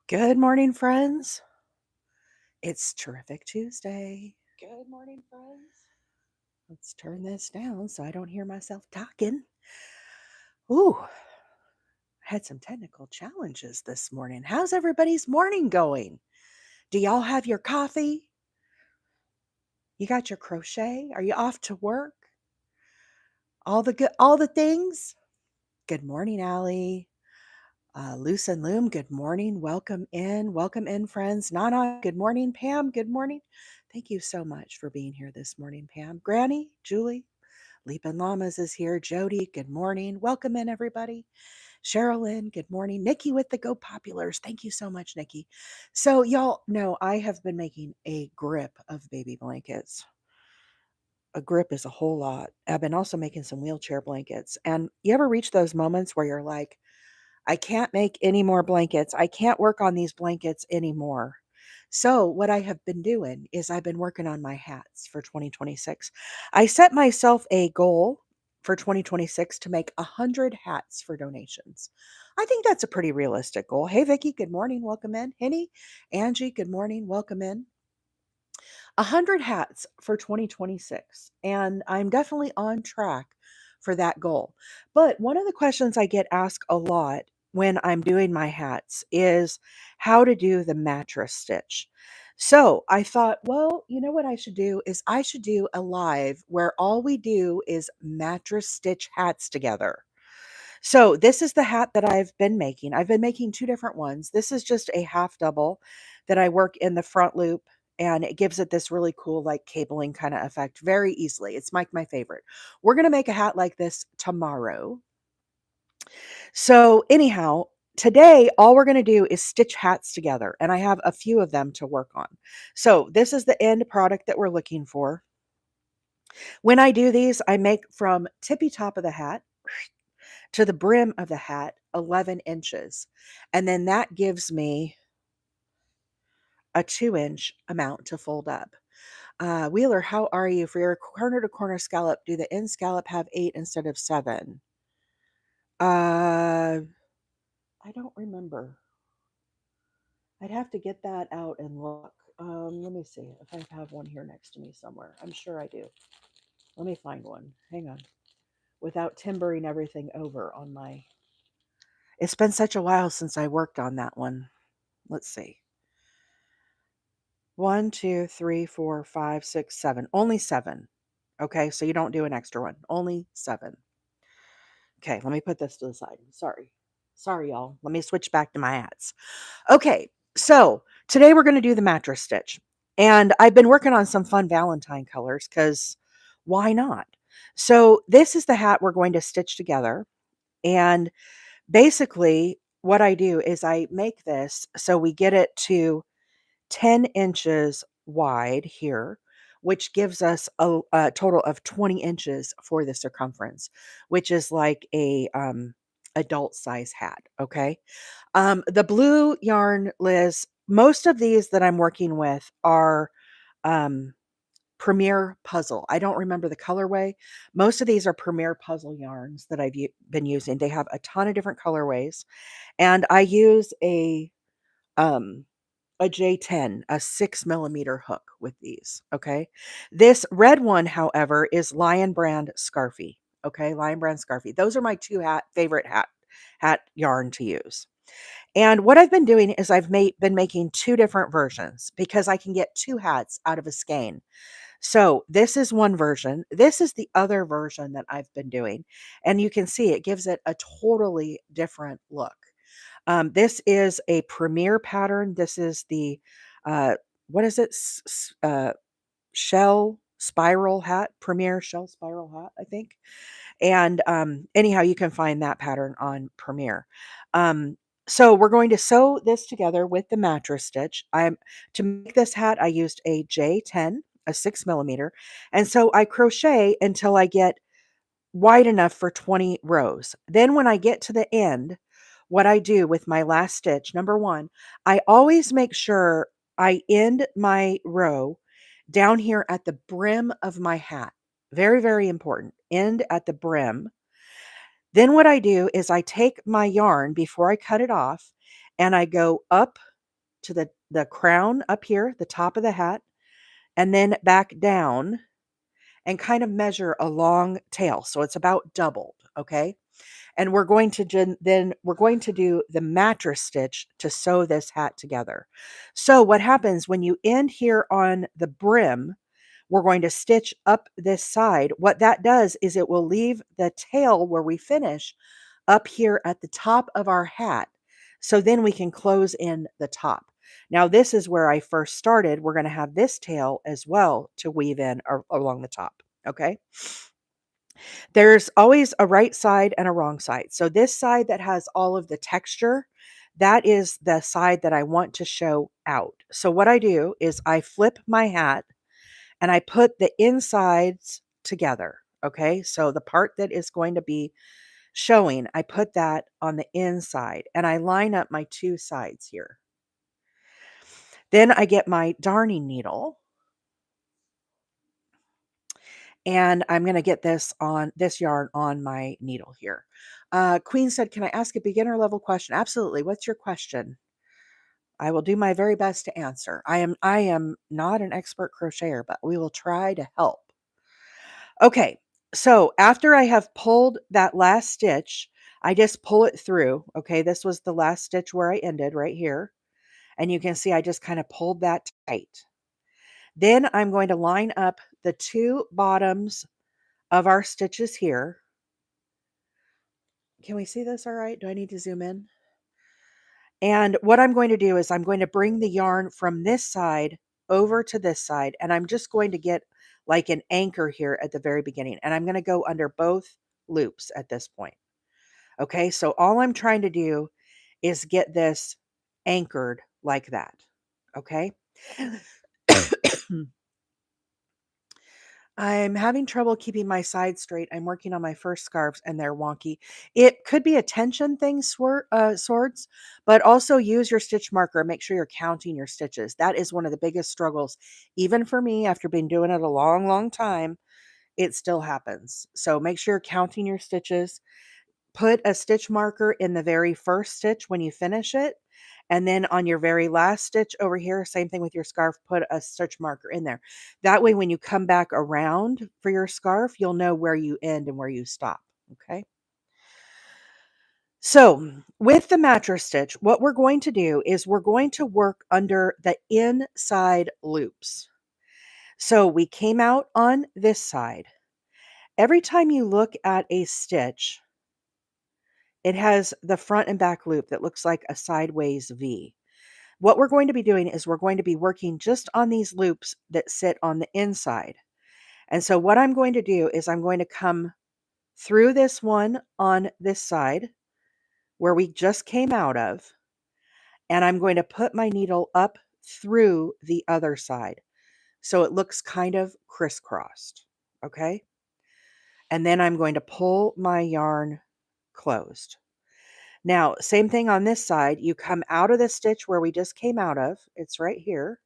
Good morning, friends. It's Terrific Tuesday. Good morning, friends. Let's turn this down so I don't hear myself talking. Ooh, I had some technical challenges this morning. How's everybody's morning going? Do y'all have your coffee? You got your crochet? Are you off to work? All the things? Good morning, Allie. Loose and Loom, good morning. Welcome in, friends. Nana, good morning. Pam, good morning. Thank you so much for being here this morning, Pam. Granny, Julie, Leapin' Llamas is here. Jody, good morning. Welcome in, everybody. Sherilyn, good morning. Nikki with the Go Populars. Thank you so much, Nikki. So, y'all know I have been making a grip of baby blankets. A grip is a whole lot. I've been also making some wheelchair blankets. And you ever reach those moments where you're like, I can't make any more blankets. I can't work on these blankets anymore. So, what I have been doing is I've been working on my hats for 2026. I set myself a goal for 2026 to make 100 hats for donations. I think that's a pretty realistic goal. Hey, Vicky, good morning. Welcome in. Henny, Angie, good morning. Welcome in. 100 hats for 2026. And I'm definitely on track for that goal. But one of the questions I get asked a lot when I'm doing my hats is how to do the mattress stitch. So I thought, well, you know what I should do is I should do a live where all we do is mattress stitch hats together. So this is the hat that I've been making. I've been making two different ones. This is just a half double that I work in the front loop and it gives it this really cool like cabling kind of effect very easily. It's my favorite. We're going to make a hat like this tomorrow. So anyhow, today all we're going to do is stitch hats together and I have a few of them to work on. So this is the end product that we're looking for. When I do these, I make from tippy top of the hat to the brim of the hat 11 inches. And then that gives me a 2-inch amount to fold up. Wheeler, how are you? For your corner to corner scallop, do the end scallop have 8 instead of 7? Uh, I don't remember. I'd have to get that out and look. Let me see if I have one here next to me somewhere. I'm sure I do. Let me find one. Hang on. Without timbering everything over on my. It's been such a while since I worked on that one. Let's see. One, 2, 3, 4, 5, 6, 7. Only 7. Okay, so you don't do an extra one. Only 7. Okay, let me put this to the side. Sorry. Sorry, y'all. Let me switch back to my hats. Okay, so today we're going to do the mattress stitch. And I've been working on some fun Valentine colors because why not? So this is the hat we're going to stitch together. And basically, what I do is I make this so we get it to 10 inches wide here, which gives us a total of 20 inches for the circumference, which is like a adult size hat. Okay. The blue yarn, Liz, most of these that I'm working with are um, Premier Puzzle. I don't remember the colorway. Most of these are Premier Puzzle yarns that I've been using. They have a ton of different colorways, and I use um, a J10, a 6 millimeter hook with these. Okay. This red one, however, is Lion Brand Scarfie. Okay. Lion Brand Scarfie. Those are my two favorite hat yarn to use. And what I've been doing is been making two different versions because I can get two hats out of a skein. So this is one version. This is the other version that I've been doing. And you can see it gives it a totally different look. This is a premier pattern. This is the, uh, what is it? Shell spiral hat, premier shell spiral hat, I think. And anyhow, you can find that pattern on Premier. Um, so we're going to sew this together with the mattress stitch. To make this hat, I used a J10, a 6 millimeter, and so I crochet until I get wide enough for 20 rows. Then when I get to the end, what I do with my last stitch, number one, I always make sure I end my row down here at the brim of my hat. Very, very important. End at the brim. Then what I do is I take my yarn before I cut it off and I go up to the crown up here, the top of the hat, and then back down and kind of measure a long tail. So it's about doubled, okay? And then we're going to do the mattress stitch to sew this hat together. So what happens when you end here on the brim, we're going to stitch up this side. What that does is it will leave the tail where we finish up here at the top of our hat. So then we can close in the top. Now, this is where I first started. We're going to have this tail as well to weave in along the top. Okay. There's always a right side and a wrong side. So this side that has all of the texture, that is the side that I want to show out. So what I do is I flip my hat and I put the insides together. Okay. So the part that is going to be showing, I put that on the inside and I line up my two sides here. Then I get my darning needle and I'm going to get this yarn on my needle here. Queen said, "Can I ask a beginner level question?" Absolutely. What's your question? I will do my very best to answer. I am not an expert crocheter, but we will try to help. Okay. So after I have pulled that last stitch, I just pull it through. Okay. This was the last stitch where I ended right here. And you can see I just kind of pulled that tight. Then I'm going to line up the two bottoms of our stitches here. Can we see this all right? Do I need to zoom in? And what I'm going to do is I'm going to bring the yarn from this side over to this side, and I'm just going to get like an anchor here at the very beginning. And I'm going to go under both loops at this point. Okay, so all I'm trying to do is get this anchored like that. Okay. I'm having trouble keeping my side straight. I'm working on my first scarves and they're wonky. It could be a tension thing, swords, but also use your stitch marker. Make sure you're counting your stitches. That is one of the biggest struggles. Even for me, after being doing it a long, long time, it still happens. So make sure you're counting your stitches. Put a stitch marker in the very first stitch when you finish it. And then on your very last stitch over here, same thing with your scarf, put a stitch marker in there. That way, when you come back around for your scarf, you'll know where you end and where you stop. Okay. So with the mattress stitch, what we're going to do is we're going to work under the inside loops. So we came out on this side. Every time you look at a stitch, it has the front and back loop that looks like a sideways V. What we're going to be doing is we're going to be working just on these loops that sit on the inside. And so what I'm going to do is I'm going to come through this one on this side where we just came out of, and I'm going to put my needle up through the other side. So it looks kind of crisscrossed. Okay. And then I'm going to pull my yarn closed. Now, same thing on this side. You come out of the stitch where we just came out of. It's right here.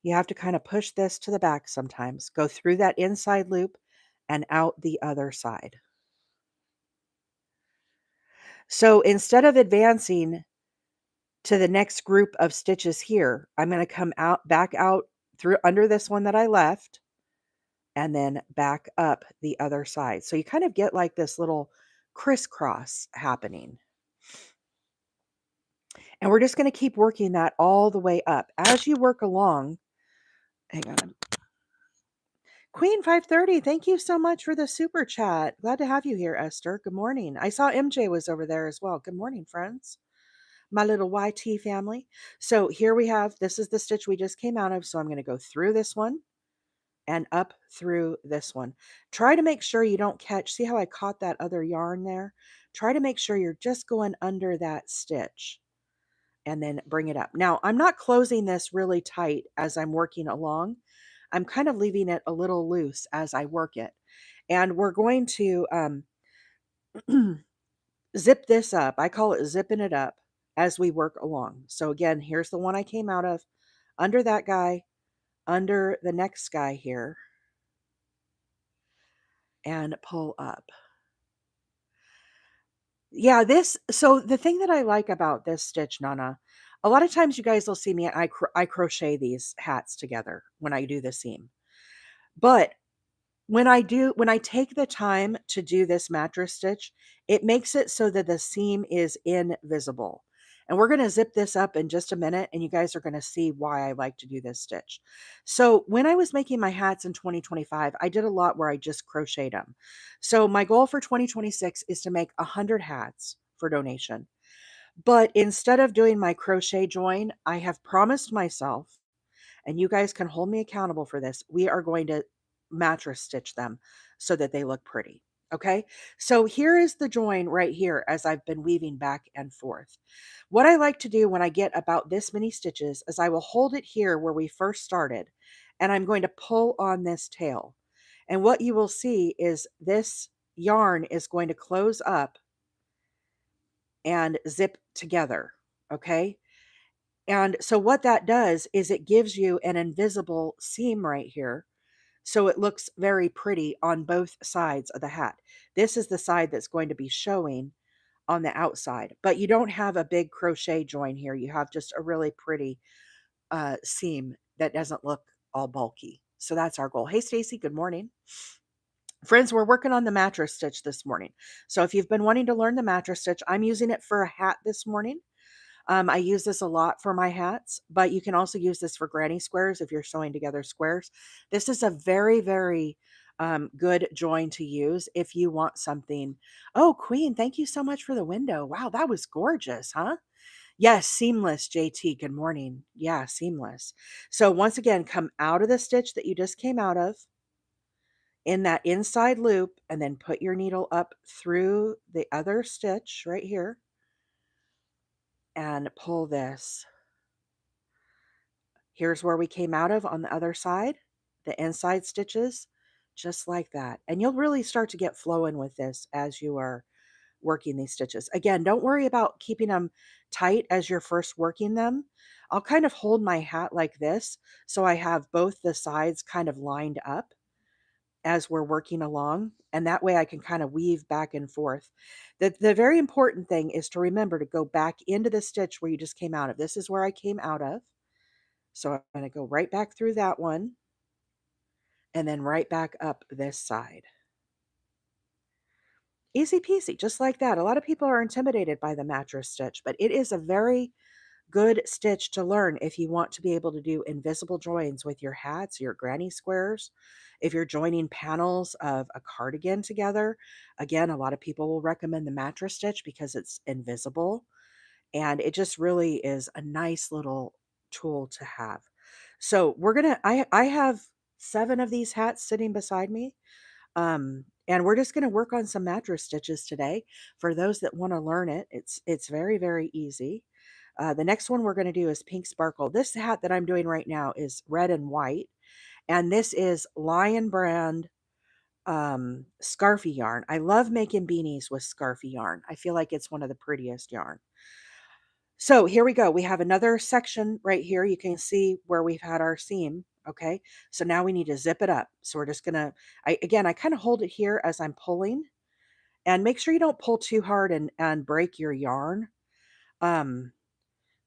You have to kind of push this to the back sometimes. Go through that inside loop and out the other side. So instead of advancing to the next group of stitches here, I'm going to come back out through under this one that I left and then back up the other side. So you kind of get like this little crisscross happening. And we're just going to keep working that all the way up. As you work along, hang on. Queen 530, thank you so much for the super chat. Glad to have you here, Esther. Good morning. I saw MJ was over there as well. Good morning, friends. My little YT family. So here we have, this is the stitch we just came out of. So I'm going to go through this one and up through this one. Try to make sure you don't catch, see how I caught that other yarn there? Try to make sure you're just going under that stitch and then bring it up. Now, I'm not closing this really tight as I'm working along. I'm kind of leaving it a little loose as I work it. And we're going to zip this up. I call it zipping it up as we work along. So again, here's the one I came out of, under that guy, under the next guy here, and pull up. Yeah, so the thing that I like about this stitch, Nana, A lot of times you guys will see me, I crochet these hats together when I do the seam. But when I take the time to do this mattress stitch, it makes it so that the seam is invisible. And we're going to zip this up in just a minute, and you guys are going to see why I like to do this stitch. So when I was making my hats in 2025, I did a lot where I just crocheted them. So my goal for 2026 is to make 100 hats for donation. But instead of doing my crochet join, I have promised myself, and you guys can hold me accountable for this, we are going to mattress stitch them so that they look pretty. Okay. So here is the join right here as I've been weaving back and forth. What I like to do when I get about this many stitches is I will hold it here where we first started, and I'm going to pull on this tail. And what you will see is this yarn is going to close up and zip together. Okay. And so what that does is it gives you an invisible seam right here. So it looks very pretty on both sides of the hat. This is the side that's going to be showing on the outside, but you don't have a big crochet join here. You have just a really pretty seam that doesn't look all bulky. So that's our goal. Hey, Stacy, good morning. Friends, we're working on the mattress stitch this morning. So if you've been wanting to learn the mattress stitch, I'm using it for a hat this morning. I use this a lot for my hats, but you can also use this for granny squares if you're sewing together squares. This is a very, very good join to use if you want something. Oh, Queen, thank you so much for the window. Wow, that was gorgeous, huh? Yes, seamless, JT. Good morning. Yeah, seamless. So once again, come out of the stitch that you just came out of in that inside loop, and then put your needle up through the other stitch right here and pull this. Here's where we came out of on the other side, the inside stitches, just like that. And you'll really start to get flowing with this as you are working these stitches. Again, don't worry about keeping them tight as you're first working them. I'll kind of hold my hat like this so I have both the sides kind of lined up as we're working along. And that way I can kind of weave back and forth. The very important thing is to remember to go back into the stitch where you just came out of. This is where I came out of. So I'm going to go right back through that one and then right back up this side. Easy peasy, just like that. A lot of people are intimidated by the mattress stitch, but it is a very good stitch to learn if you want to be able to do invisible joins with your hats, your granny squares. If you're joining panels of a cardigan together, again, a lot of people will recommend the mattress stitch because it's invisible. And it just really is a nice little tool to have. So we're gonna I have 7 of these hats sitting beside me. And we're just gonna work on some mattress stitches today. For those that want to learn it, it's very, very easy. The next one we're going to do is pink sparkle. This hat that I'm doing right now is red and white, and this is Lion Brand Scarfie yarn. I love making beanies with Scarfie yarn. I feel like it's one of the prettiest yarn. So here we go. We have another section right here. You can see where we've had our seam. Okay. So now we need to zip it up. So we're just going to, I kind of hold it here as I'm pulling, and make sure you don't pull too hard and break your yarn. Um,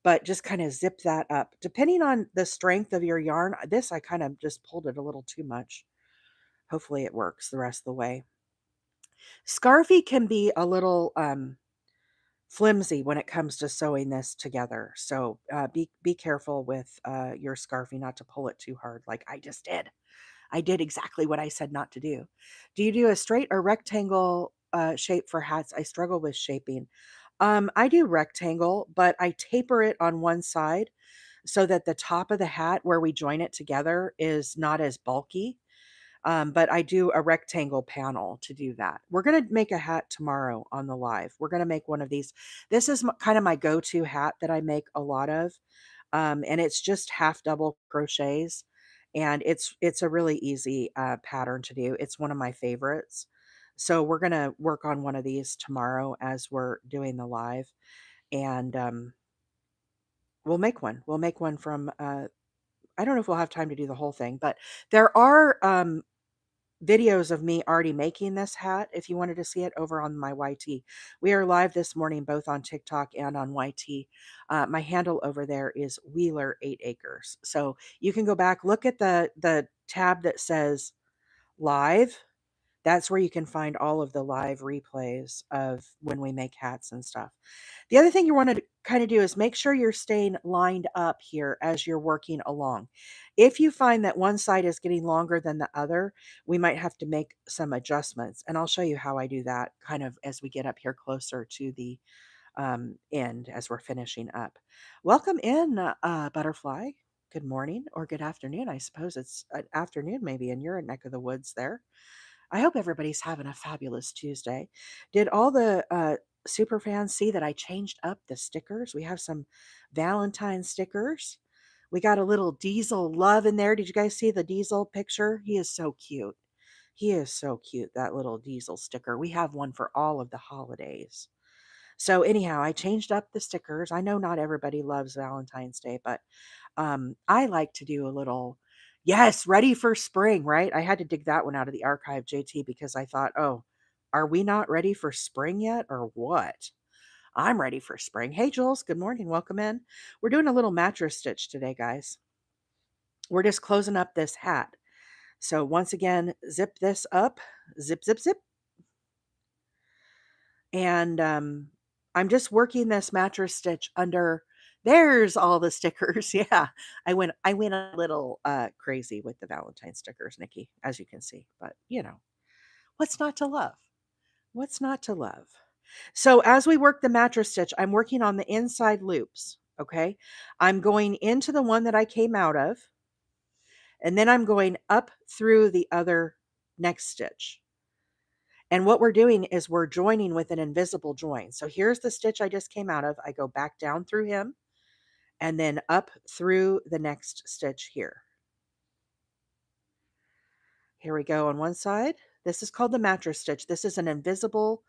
but just kind of zip that up. Depending on the strength of your yarn, this I kind of just pulled it a little too much. Hopefully it works the rest of the way. Scarfie can be a little, flimsy when it comes to sewing this together. So be careful with your Scarfie not to pull it too hard, like I just did. I did exactly what I said not to do. Do you do a straight or rectangle shape for hats? I struggle with shaping. I do rectangle, but I taper it on one side so that the top of the hat where we join it together is not as bulky. But I do a rectangle panel to do that. We're going to make a hat tomorrow on the live. We're going to make one of these. This is kind of my go-to hat that I make a lot of. And it's just half double crochets. And it's a really easy pattern to do. It's one of my favorites. So we're going to work on one of these tomorrow as we're doing the live. And we'll make one. We'll make one from, I don't know if we'll have time to do the whole thing, but there are videos of me already making this hat if you wanted to see it over on my YT. We are live this morning both on TikTok and on YT. My handle over there is Wheeler 8 Acres. So you can go back, look at the tab that says live. That's where you can find all of the live replays of when we make hats and stuff. The other thing you want to kind of do is make sure you're staying lined up here as you're working along. If you find that one side is getting longer than the other, we might have to make some adjustments. And I'll show you how I do that kind of as we get up here closer to the end as we're finishing up. Welcome in, Butterfly. Good morning or good afternoon. I suppose it's an afternoon maybe in your neck of the woods there. I hope everybody's having a fabulous Tuesday. Did all the super fans see that I changed up the stickers? We have some Valentine stickers. We got a little Diesel love in there. Did you guys see the Diesel picture? He is so cute. He is so cute, that little Diesel sticker. We have one for all of the holidays. So anyhow, I changed up the stickers. I know not everybody loves Valentine's Day, but I like to do a little, yes, ready for spring, right? I had to dig that one out of the archive, JT, because I thought, oh, are we not ready for spring yet or what? I'm ready for spring. Hey, Jules, good morning. Welcome in. We're doing a little mattress stitch today, guys. We're just closing up this hat. So once again, zip this up, zip, zip, zip. And I'm just working this mattress stitch under. There's all the stickers. Yeah, I went a little crazy with the Valentine stickers, Nikki, as you can see. But what's not to love? What's not to love? So as we work the mattress stitch, I'm working on the inside loops. Okay, I'm going into the one that I came out of, and then I'm going up through the other next stitch. And what we're doing is we're joining with an invisible join. So here's the stitch I just came out of. I go back down through him and then up through the next stitch here. Here we go on one side. This is called the mattress stitch. This is an invisible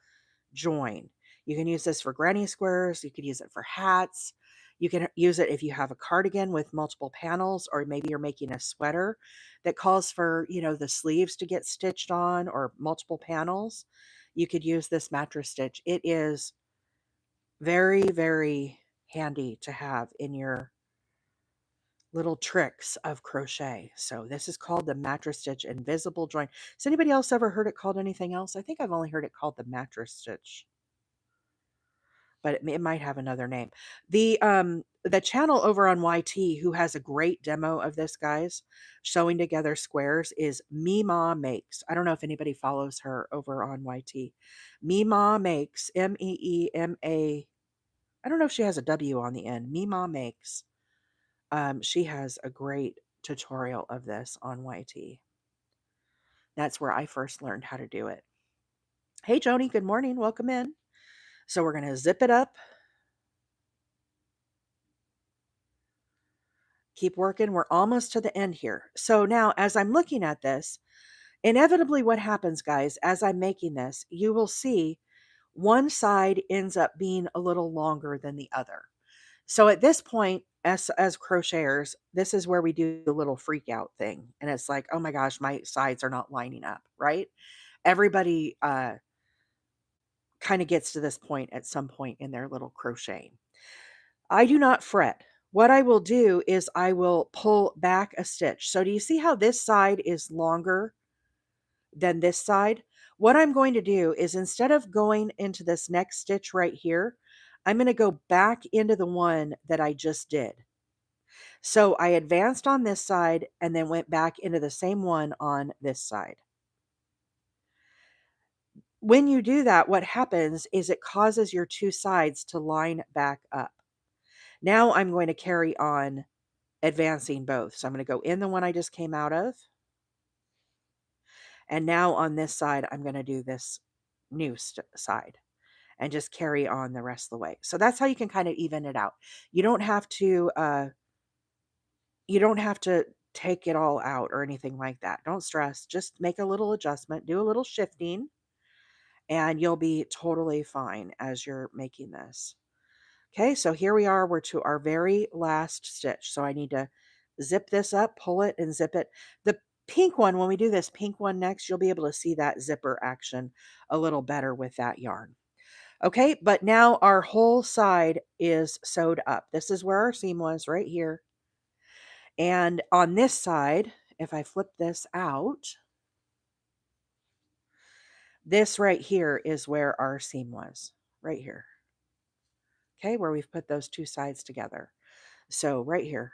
join. You can use this for granny squares. You could use it for hats. You can use it if you have a cardigan with multiple panels, or maybe you're making a sweater that calls for, the sleeves to get stitched on or multiple panels. You could use this mattress stitch. It is very, very handy to have in your little tricks of crochet. So this is called the mattress stitch invisible join. Has anybody else ever heard it called anything else? I think I've only heard it called the mattress stitch, but it might have another name. The channel over on YT who has a great demo of this, guys, sewing together squares, is Mima Makes. I don't know if anybody follows her over on YT. Mima Makes, Meema. I don't know if she has a W on the end. Mima Makes. She has a great tutorial of this on YT. That's where I first learned how to do it. Hey, Joni, good morning. Welcome in. So we're going to zip it up. Keep working. We're almost to the end here. So now, as I'm looking at this, inevitably what happens, guys, as I'm making this, you will see one side ends up being a little longer than the other. So at this point, as crocheters, this is where we do the little freak out thing. And it's like, oh my gosh, my sides are not lining up, right? Everybody kind of gets to this point at some point in their little crochet. I do not fret. What I will do is I will pull back a stitch. So do you see how this side is longer than this side? What I'm going to do is, instead of going into this next stitch right here, I'm going to go back into the one that I just did. So I advanced on this side and then went back into the same one on this side. When you do that, what happens is it causes your two sides to line back up. Now I'm going to carry on advancing both. So I'm going to go in the one I just came out of. And now on this side, I'm going to do this new side and just carry on the rest of the way. So that's how you can kind of even it out. You don't have to take it all out or anything like that. Don't stress. Just make a little adjustment, do a little shifting, and you'll be totally fine as you're making this. Okay, so here we are. We're to our very last stitch. So I need to zip this up, pull it, and zip it. The pink one, when we do this pink one next, you'll be able to see that zipper action a little better with that yarn. Okay, but now our whole side is sewed up. This is where our seam was right here. And on this side, if I flip this out, this right here is where our seam was, right here. Okay, where we've put those two sides together. So right here.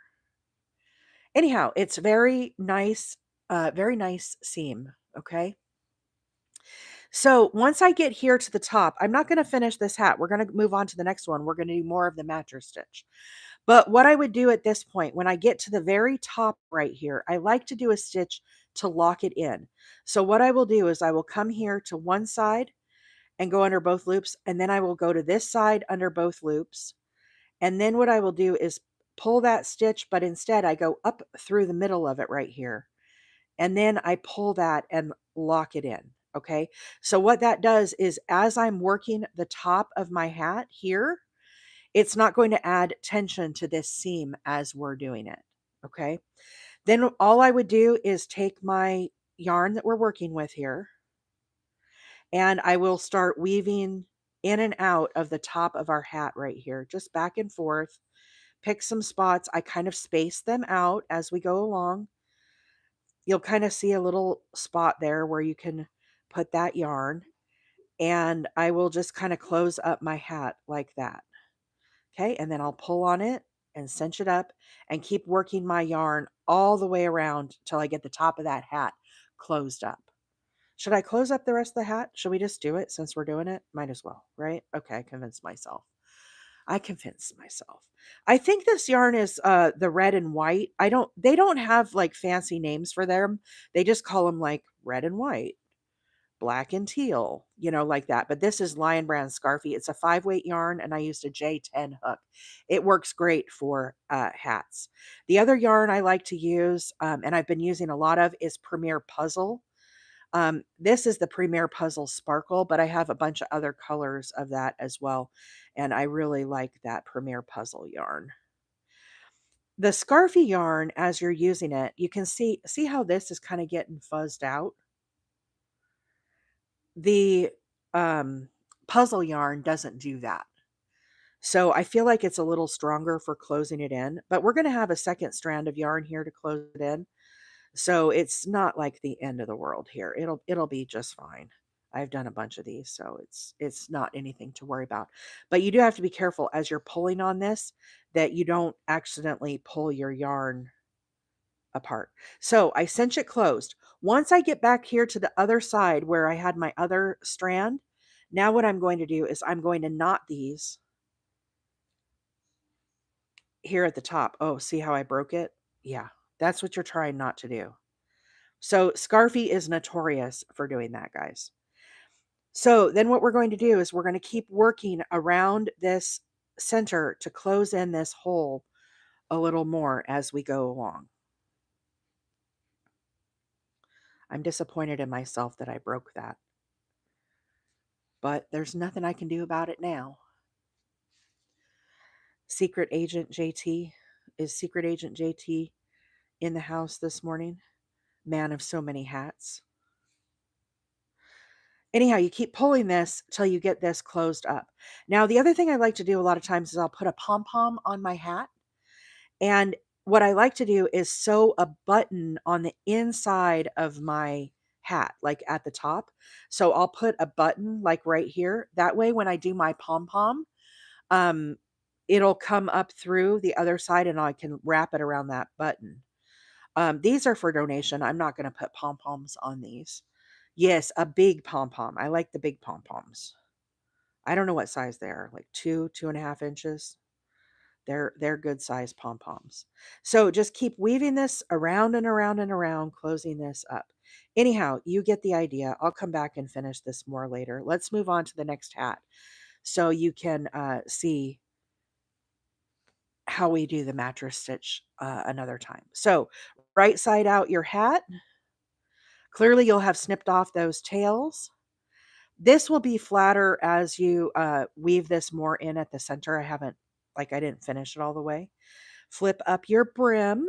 Anyhow, it's very nice seam. Okay. So once I get here to the top, I'm not going to finish this hat. We're going to move on to the next one. We're going to do more of the mattress stitch. But what I would do at this point, when I get to the very top right here, I like to do a stitch to lock it in. So what I will do is I will come here to one side and go under both loops, and then I will go to this side under both loops. And then what I will do is pull that stitch, but instead I go up through the middle of it right here. And then I pull that and lock it in. Okay. So what that does is as I'm working the top of my hat here, it's not going to add tension to this seam as we're doing it. Okay. Then all I would do is take my yarn that we're working with here, and I will start weaving in and out of the top of our hat right here, just back and forth. Pick some spots. I kind of space them out as we go along. You'll kind of see a little spot there where you can put that yarn, and I will just kind of close up my hat like that. Okay, and then I'll pull on it and cinch it up and keep working my yarn all the way around till I get the top of that hat closed up. Should I close up the rest of the hat? Should we just do it since we're doing it? Might as well, right? Okay, I convinced myself. I convinced myself. I think this yarn is the red and white. They don't have like fancy names for them. They just call them like red and white, black and teal, like that. But this is Lion Brand Scarfie. It's a 5-weight yarn, and I used a J10 hook. It works great for hats. The other yarn I like to use, and I've been using a lot of, is Premier Puzzle. This is the Premier Puzzle Sparkle, but I have a bunch of other colors of that as well, and I really like that Premier Puzzle yarn. The Scarfie yarn, as you're using it, you can see how this is kind of getting fuzzed out. The puzzle yarn doesn't do that. So I feel like it's a little stronger for closing it in, but we're going to have a second strand of yarn here to close it in. So it's not like the end of the world here. It'll be just fine. I've done a bunch of these, so it's not anything to worry about. But you do have to be careful as you're pulling on this that you don't accidentally pull your yarn apart. So I cinch it closed. Once I get back here to the other side where I had my other strand, now what I'm going to do is I'm going to knot these here at the top. Oh, see how I broke it? Yeah, that's what you're trying not to do. So Scarfie is notorious for doing that, guys. So then what we're going to do is we're going to keep working around this center to close in this hole a little more as we go along. I'm disappointed in myself that I broke that, but there's nothing I can do about it now. Secret Agent JT, is Secret Agent JT in the house this morning? Man of so many hats. Anyhow, you keep pulling this till you get this closed up. Now, the other thing I like to do a lot of times is I'll put a pom-pom on my hat. And what I like to do is sew a button on the inside of my hat, like at the top. So I'll put a button like right here. That way, when I do my pom-pom, um, it'll come up through the other side and I can wrap it around that button. These are for donation. I'm not going to put pom-poms on these. Yes, a big pom-pom. I like the big pom-poms. I don't know what size they are, like 2.5 inches. They're good size pom-poms. So just keep weaving this around and around and around, closing this up. Anyhow, you get the idea. I'll come back and finish this more later. Let's move on to the next hat so you can see how we do the mattress stitch another time. So right side out your hat. Clearly you'll have snipped off those tails. This will be flatter as you weave this more in at the center. I didn't finish it all the way. Flip up your brim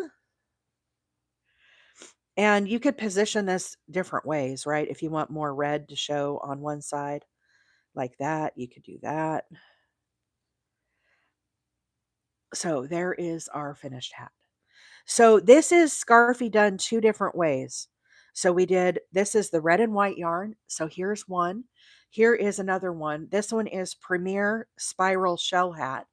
And you could position this different ways, right? If you want more red to show on one side like that, you could do that. So there is our finished hat. So this is Scarfie done two different ways. So this is the red and white yarn. So here's one. Here is another one. This one is Premier Spiral Shell Hat.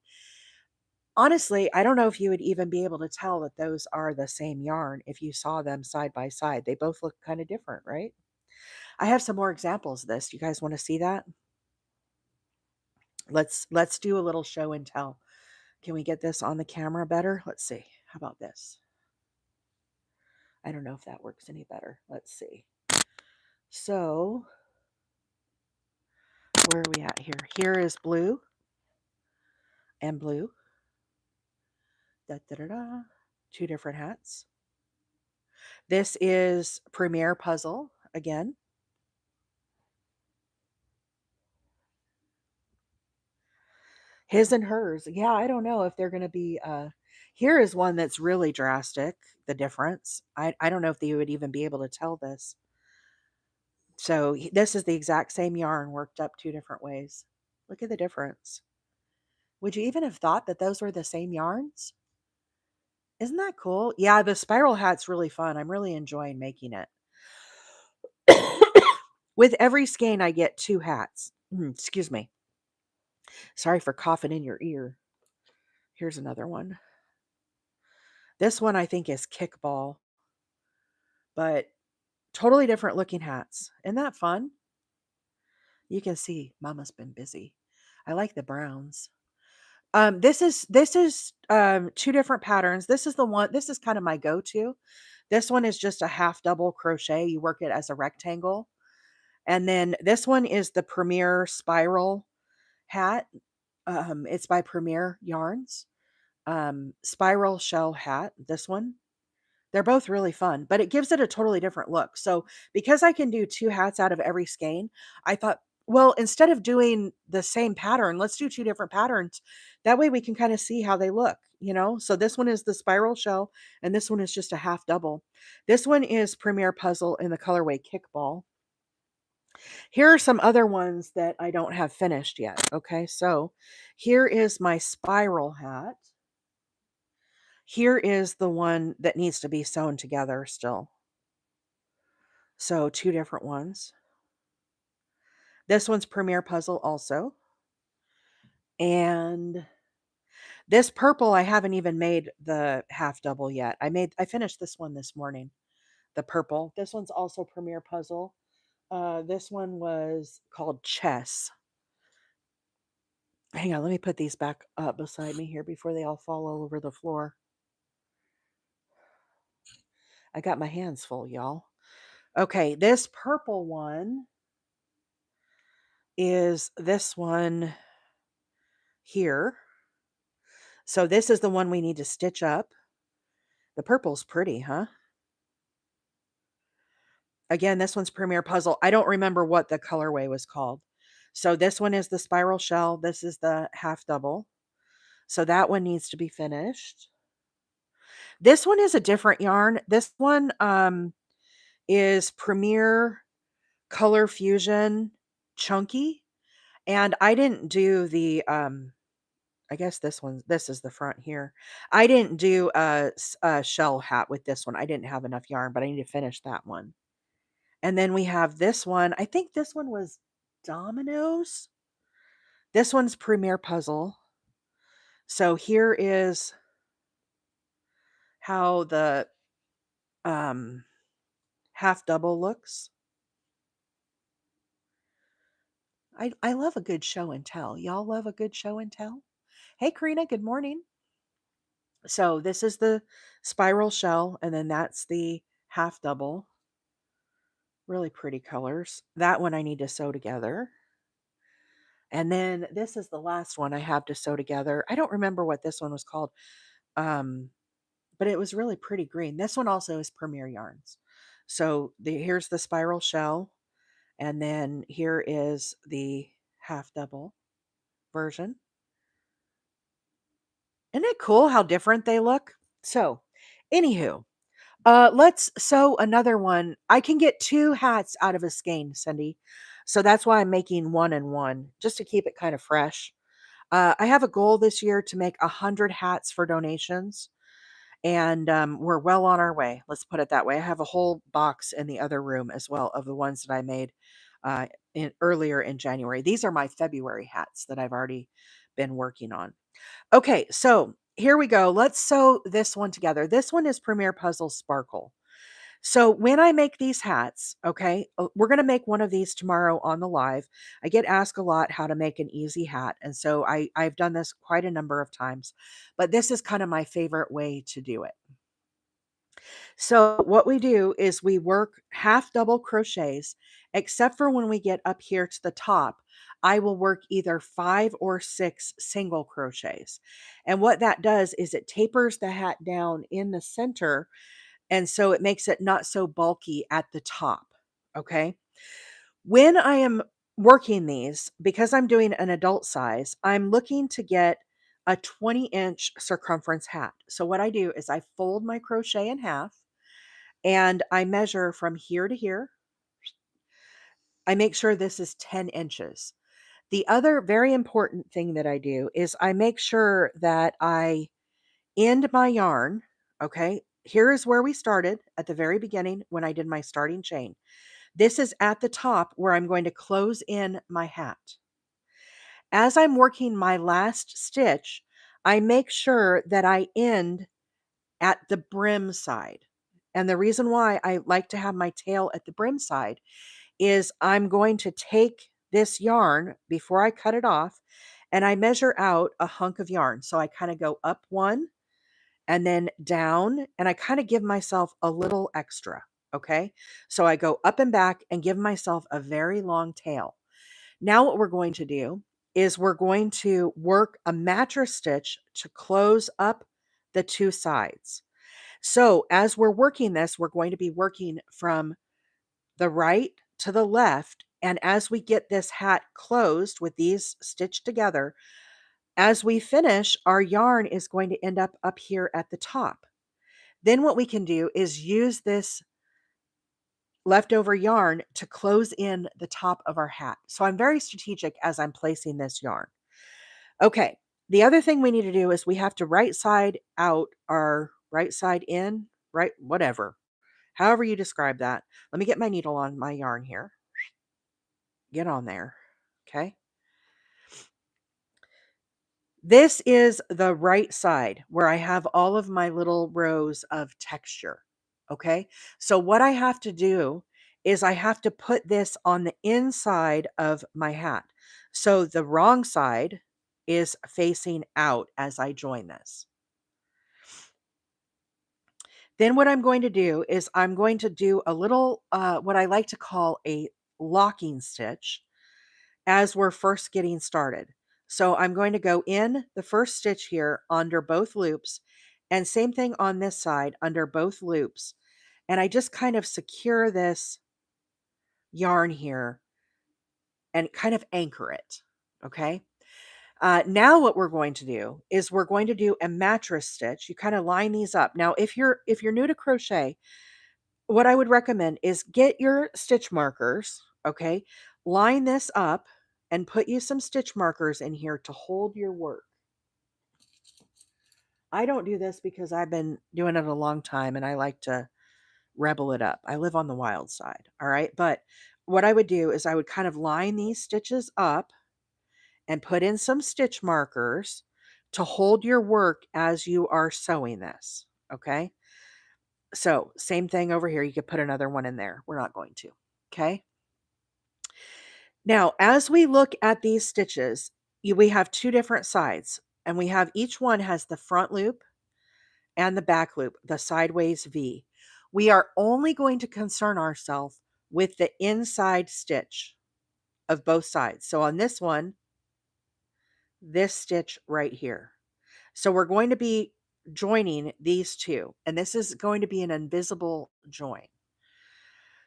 Honestly, I don't know if you would even be able to tell that those are the same yarn if you saw them side by side. They both look kind of different, right? I have some more examples of this. You guys want to see that? Let's do a little show and tell. Can we get this on the camera better? Let's see. How about this? I don't know if that works any better. Let's see. So, where are we at here? Here is blue and blue. Da, da, da, da. Two different hats. This is Premier Puzzle again. His and hers. Yeah, I don't know if they're going to be. Here is one that's really drastic, the difference. I don't know if you would even be able to tell this. So this is the exact same yarn worked up two different ways. Look at the difference. Would you even have thought that those were the same yarns? Isn't that cool? Yeah, the spiral hat's really fun. I'm really enjoying making it. With every skein, I get two hats. Excuse me. Sorry for coughing in your ear. Here's another one. This one I think is kickball, but totally different looking hats. Isn't that fun? You can see Mama's been busy. I like the browns. This is two different patterns. This is kind of my go-to. This one is just a half double crochet. You work it as a rectangle. And then this one is the Premier Spiral hat. It's by Premier Yarns. Spiral shell hat. This one. They're both really fun, but it gives it a totally different look. So because I can do two hats out of every skein, I thought, well, instead of doing the same pattern, let's do two different patterns. That way we can kind of see how they look, you know? So this one is the spiral shell and this one is just a half double. This one is Premier Puzzle in the colorway Kickball. Here are some other ones that I don't have finished yet. Okay, so here is my spiral hat. Here is the one that needs to be sewn together still. So two different ones. This one's Premier Puzzle also. And this purple, I haven't even made the half double yet. I finished this one this morning. The purple. This one's also Premier Puzzle. This one was called Chess. Hang on, let me put these back up beside me here before they all fall all over the floor. I got my hands full, y'all. Okay, this purple one is this one here. So this is the one we need to stitch up. The purple's pretty, huh? Again, this one's Premier Puzzle. I don't remember what the colorway was called. So this one is the spiral shell. This is the half double. So that one needs to be finished. This one is a different yarn. This one is Premier Color Fusion Chunky. And I didn't do the I guess this is the front here. I didn't do a shell hat with this one. I didn't have enough yarn, but I need to finish that one. And then we have this one. I think this one was Dominoes. This one's Premier Puzzle. So here is how the um, half double looks. I love a good show and tell. Y'all love a good show and tell? Hey, Karina, good morning. So this is the spiral shell, and then that's the half double. Really pretty colors. That one I need to sew together. And then this is the last one I have to sew together. I don't remember what this one was called. Um, but it was really pretty green. This one also is Premier Yarns. So here's the spiral shell, and then here is the half double version. Isn't it cool how different they look? So, anywho, Let's sew another one. I can get 2 hats out of a skein, Cindy. So that's why I'm making 1 and 1, just to keep it kind of fresh. I have a goal this year to make 100 hats for donations, and we're well on our way. Let's put it that way. I have a whole box in the other room as well of the ones that I made uh, earlier in January. These are my February hats that I've already been working on. Okay, so here we go. Let's sew this one together. This one is Premier Puzzle Sparkle. So when I make these hats, okay, we're going to make one of these tomorrow on the live. I get asked a lot how to make an easy hat. And so I've done this quite a number of times, but this is kind of my favorite way to do it. So what we do is we work half double crochets, except for when we get up here to the top. I will work either 5 or 6 single crochets. And what that does is it tapers the hat down in the center, and so it makes it not so bulky at the top. Okay. When I am working these, because I'm doing an adult size, I'm looking to get a 20-inch circumference hat. So what I do is I fold my crochet in half and I measure from here to here. I make sure this is 10 inches. The other very important thing that I do is I make sure that I end my yarn. Okay. Here is where we started at the very beginning when I did my starting chain. This is at the top where I'm going to close in my hat. As I'm working my last stitch, I make sure that I end at the brim side. And the reason why I like to have my tail at the brim side is I'm going to take this yarn before I cut it off and I measure out a hunk of yarn. So I kind of go up one and then down, and I kind of give myself a little extra. Okay. So I go up and back and give myself a very long tail. Now, what we're going to do is we're going to work a mattress stitch to close up the two sides. So, as we're working this, we're going to be working from the right to the left. And as we get this hat closed with these stitched together, as we finish, our yarn is going to end up here at the top. Then what we can do is use this leftover yarn to close in the top of our hat. So I'm very strategic as I'm placing this yarn. Okay. The other thing we need to do is we have to right side out our right side in, right, whatever, however you describe that. Let me get my needle on my yarn here. Get on there. Okay. This is the right side where I have all of my little rows of texture. Okay. So what I have to do is I have to put this on the inside of my hat. So the wrong side is facing out as I join this. Then what I'm going to do is I'm going to do a little, what I like to call a locking stitch as we're first getting started. So I'm going to go in the first stitch here under both loops, and same thing on this side under both loops. And I just kind of secure this yarn here and kind of anchor it. Okay. Now what we're going to do is we're going to do a mattress stitch. You kind of line these up. Now, if you're new to crochet, what I would recommend is get your stitch markers, okay? Line this up and put you some stitch markers in here to hold your work. I don't do this because I've been doing it a long time and I like to rebel it up. I live on the wild side, all right? But what I would do is I would kind of line these stitches up and put in some stitch markers to hold your work as you are sewing this, okay? So, same thing over here. You could put another one in there. We're not going to, okay? Now, as we look at these stitches, we have two different sides, and we have each one has the front loop and the back loop, the sideways V. We are only going to concern ourselves with the inside stitch of both sides. So on this one, this stitch right here. So we're going to be joining these two, and this is going to be an invisible join.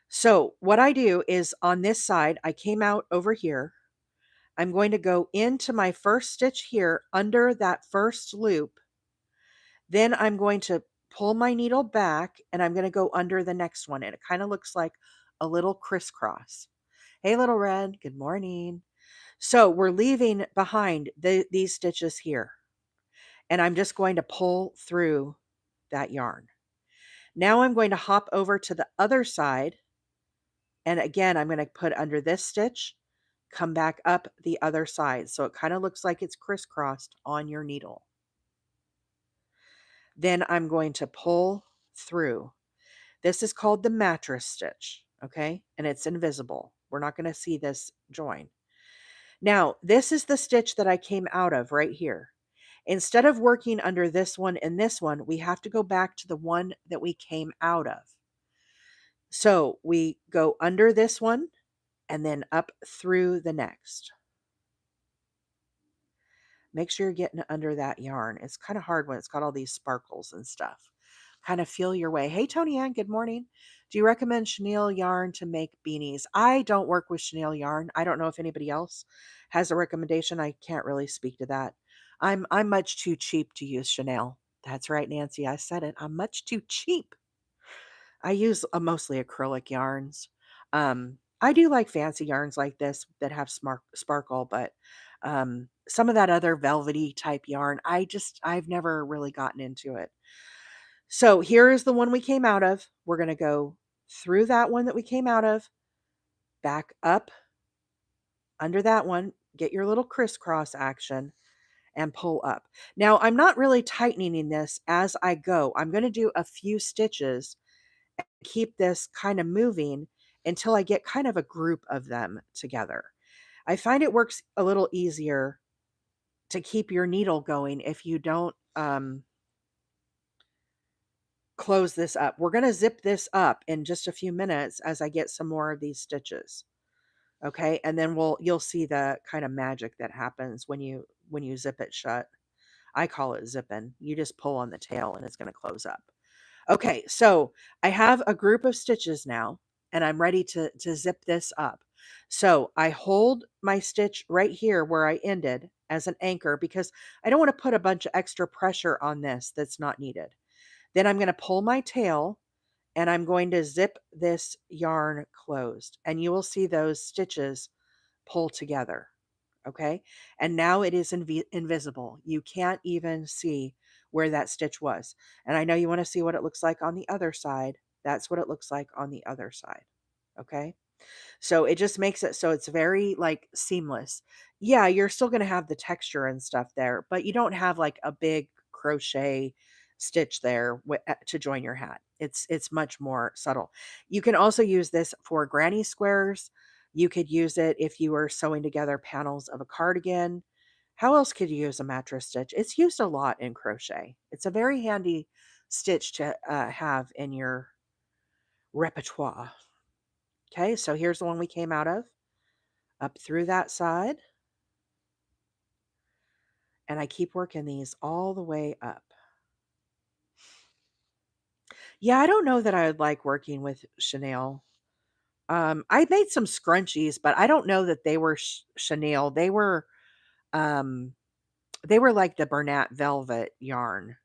So what I do is on this side, I came out over here. I'm going to go into my first stitch here under that first loop. Then I'm going to pull my needle back and I'm going to go under the next one. And it kind of looks like a little crisscross. Hey, little red. Good morning. So we're leaving behind these stitches here. And I'm just going to pull through that yarn. Now I'm going to hop over to the other side. And again, I'm going to put under this stitch, come back up the other side. So it kind of looks like it's crisscrossed on your needle. Then I'm going to pull through. This is called the mattress stitch, okay? And it's invisible. We're not going to see this join. Now, this is the stitch that I came out of right here. Instead of working under this one and this one, we have to go back to the one that we came out of. So we go under this one and then up through the next. Make sure you're getting under that yarn. It's kind of hard when it's got all these sparkles and stuff. Kind of feel your way. Hey, Tony Ann, good morning. Do you recommend chenille yarn to make beanies? I don't work with chenille yarn. I don't know if anybody else has a recommendation. I can't really speak to that. I'm much too cheap to use chenille. That's right, Nancy. I said it. I'm much too cheap. I use mostly acrylic yarns. I do like fancy yarns like this that have sparkle, but some of that other velvety type yarn, I've never really gotten into it. So here is the one we came out of. We're going to go through that one that we came out of, back up under that one, get your little crisscross action and pull up. Now, I'm not really tightening this as I go. I'm going to do a few stitches, keep this kind of moving until I get kind of a group of them together. I find it works a little easier to keep your needle going if you don't close this up. We're going to zip this up in just a few minutes as I get some more of these stitches. Okay? And then you'll see the kind of magic that happens when you zip it shut. I call it zipping. You just pull on the tail and it's going to close up. Okay, so I have a group of stitches now and I'm ready to zip this up. So I hold my stitch right here where I ended as an anchor because I don't want to put a bunch of extra pressure on this that's not needed. Then I'm going to pull my tail and I'm going to zip this yarn closed and you will see those stitches pull together. Okay. And now it is invisible. You can't even see where that stitch was. And I know you want to see what it looks like on the other side. That's what it looks like on the other side. Okay. So it just makes it so it's very like seamless. Yeah, you're still going to have the texture and stuff there, but you don't have like a big crochet stitch there to join your hat. It's much more subtle. You can also use this for granny squares. You could use it if you were sewing together panels of a cardigan. How else could you use a mattress stitch? It's used a lot in crochet. It's a very handy stitch to have in your repertoire. Okay, so here's the one we came out of, up through that side. And I keep working these all the way up. Yeah, I don't know that I would like working with chenille. I made some scrunchies, but I don't know that they were chenille. Um, they were like the Bernat velvet yarn.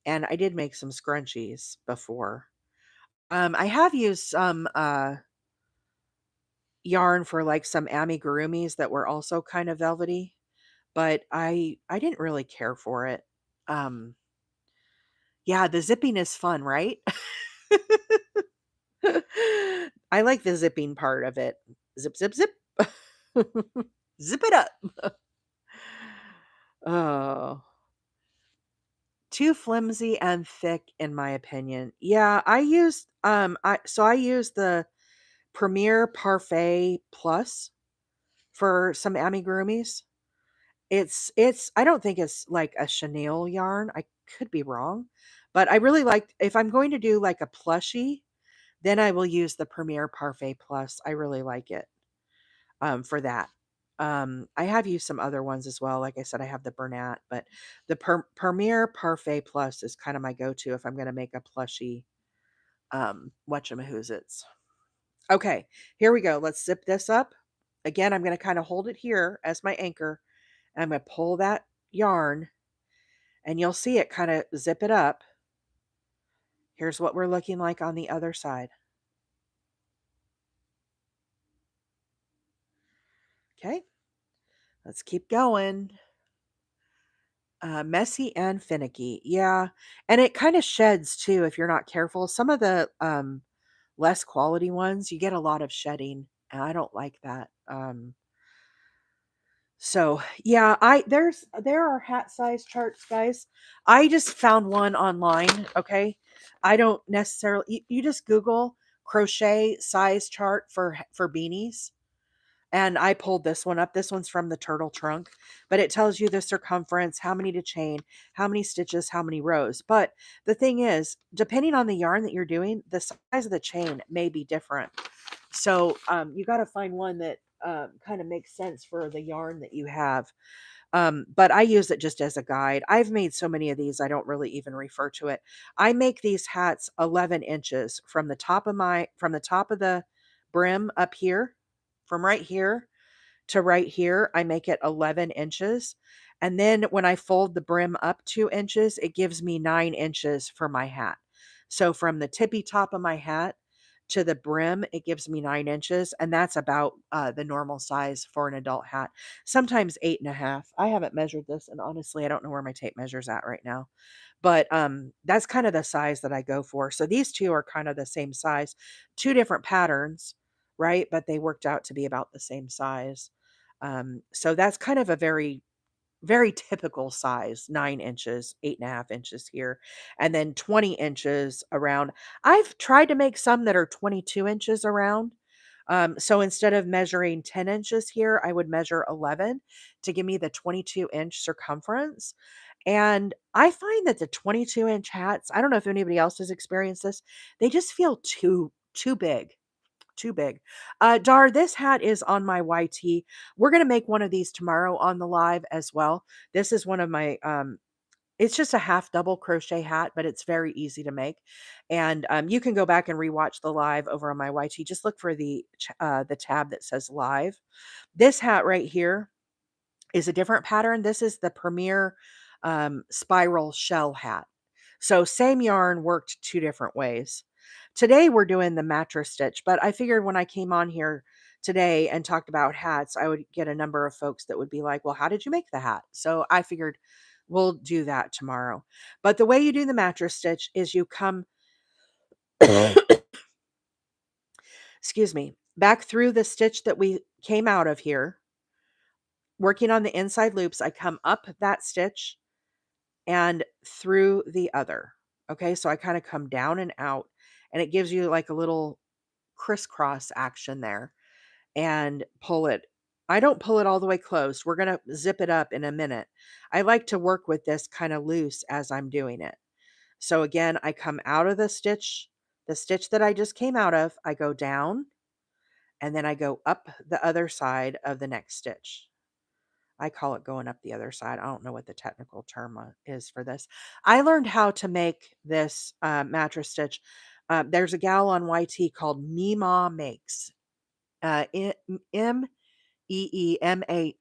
And I did make some scrunchies before. I have used some yarn for like some amigurumis that were also kind of velvety, but I didn't really care for it. Um, yeah, the zipping is fun, right? I like the zipping part of it. Zip, zip, zip. Zip it up. Oh, too flimsy and thick in my opinion. Yeah, I used the Premier Parfait Plus for some amigurumis. It's I don't think it's like a chenille yarn. I could be wrong, but I really like if I'm going to do like a plushie, then I will use the Premier Parfait Plus. I really like it for that. I have used some other ones as well. Like I said, I have the Bernat, but the Premier Parfait Plus is kind of my go-to if I'm going to make a plushie whatchamahoozits. Okay, here we go. Let's zip this up. Again, I'm going to kind of hold it here as my anchor. And I'm going to pull that yarn and you'll see it kind of zip it up. Here's what we're looking like on the other side. Okay, let's keep going. Messy and finicky. Yeah. And it kind of sheds too if you're not careful. Some of the less quality ones, you get a lot of shedding, and I don't like that. So yeah, there are hat size charts, guys. I just found one online. Okay. I don't necessarily you just Google crochet size chart for beanies. And I pulled this one up. This one's from the turtle trunk, but it tells you the circumference, how many to chain, how many stitches, how many rows. But the thing is, depending on the yarn that you're doing, the size of the chain may be different. So you got to find one that kind of makes sense for the yarn that you have. But I use it just as a guide. I've made so many of these, I don't really even refer to it. I make these hats 11 inches from the top of the brim up here, from right here to right here, I make it 11 inches. And then when I fold the brim up 2 inches, it gives me 9 inches for my hat. So from the tippy top of my hat to the brim, it gives me 9 inches. And that's about the normal size for an adult hat. Sometimes 8.5. I haven't measured this. And honestly, I don't know where my tape measure's at right now. But that's kind of the size that I go for. So these two are kind of the same size, two different patterns, right? But they worked out to be about the same size. So that's kind of a very, very typical size, 9 inches, 8.5 inches here, and then 20 inches around. I've tried to make some that are 22 inches around. So instead of measuring 10 inches here, I would measure 11 to give me the 22-inch circumference. And I find that the 22-inch hats, I don't know if anybody else has experienced this, they just feel too big. Too big. Dar, this hat is on my YT. We're gonna make one of these tomorrow on the live as well. This is one of my it's just a half double crochet hat, but it's very easy to make. And you can go back and rewatch the live over on my YT. Just look for the tab that says live. This hat right here is a different pattern. This is the Premier spiral shell hat. So same yarn worked two different ways. Today we're doing the mattress stitch, but I figured when I came on here today and talked about hats, I would get a number of folks that would be like, well, how did you make the hat? So I figured we'll do that tomorrow. But the way you do the mattress stitch is you come, excuse me, back through the stitch that we came out of here, working on the inside loops. I come up that stitch and through the other. Okay, so I kind of come down and out, and it gives you like a little crisscross action there, and pull it. I don't pull it all the way closed. We're going to zip it up in a minute. I like to work with this kind of loose as I'm doing it. So again, I come out of the stitch that I just came out of, I go down, and then I go up the other side of the next stitch. I call it going up the other side. I don't know what the technical term is for this. I learned how to make this mattress stitch. There's a gal on YT called Meemaw Makes. Meema.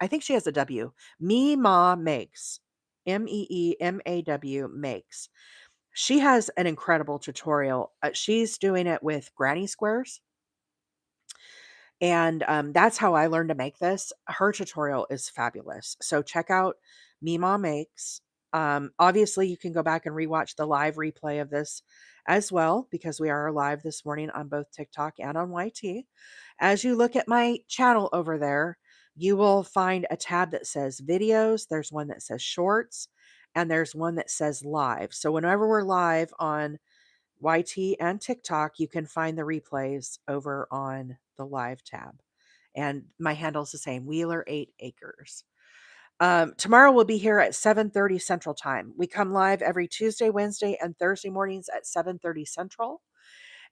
I think she has a W. Meemaw Makes. Meemaw Makes. She has an incredible tutorial. She's doing it with granny squares. And that's how I learned to make this. Her tutorial is fabulous. So check out Mima Makes. Obviously, you can go back and rewatch the live replay of this as well, because we are live this morning on both TikTok and on YT. As you look at my channel over there, you will find a tab that says videos. There's one that says shorts, and there's one that says live. So whenever we're live on YT and TikTok, you can find the replays over on the live tab. And my handle's the same, Wheeler 8 Acres. Tomorrow we'll be here at 7:30 Central Time. We come live every Tuesday, Wednesday, and Thursday mornings at 7:30 Central.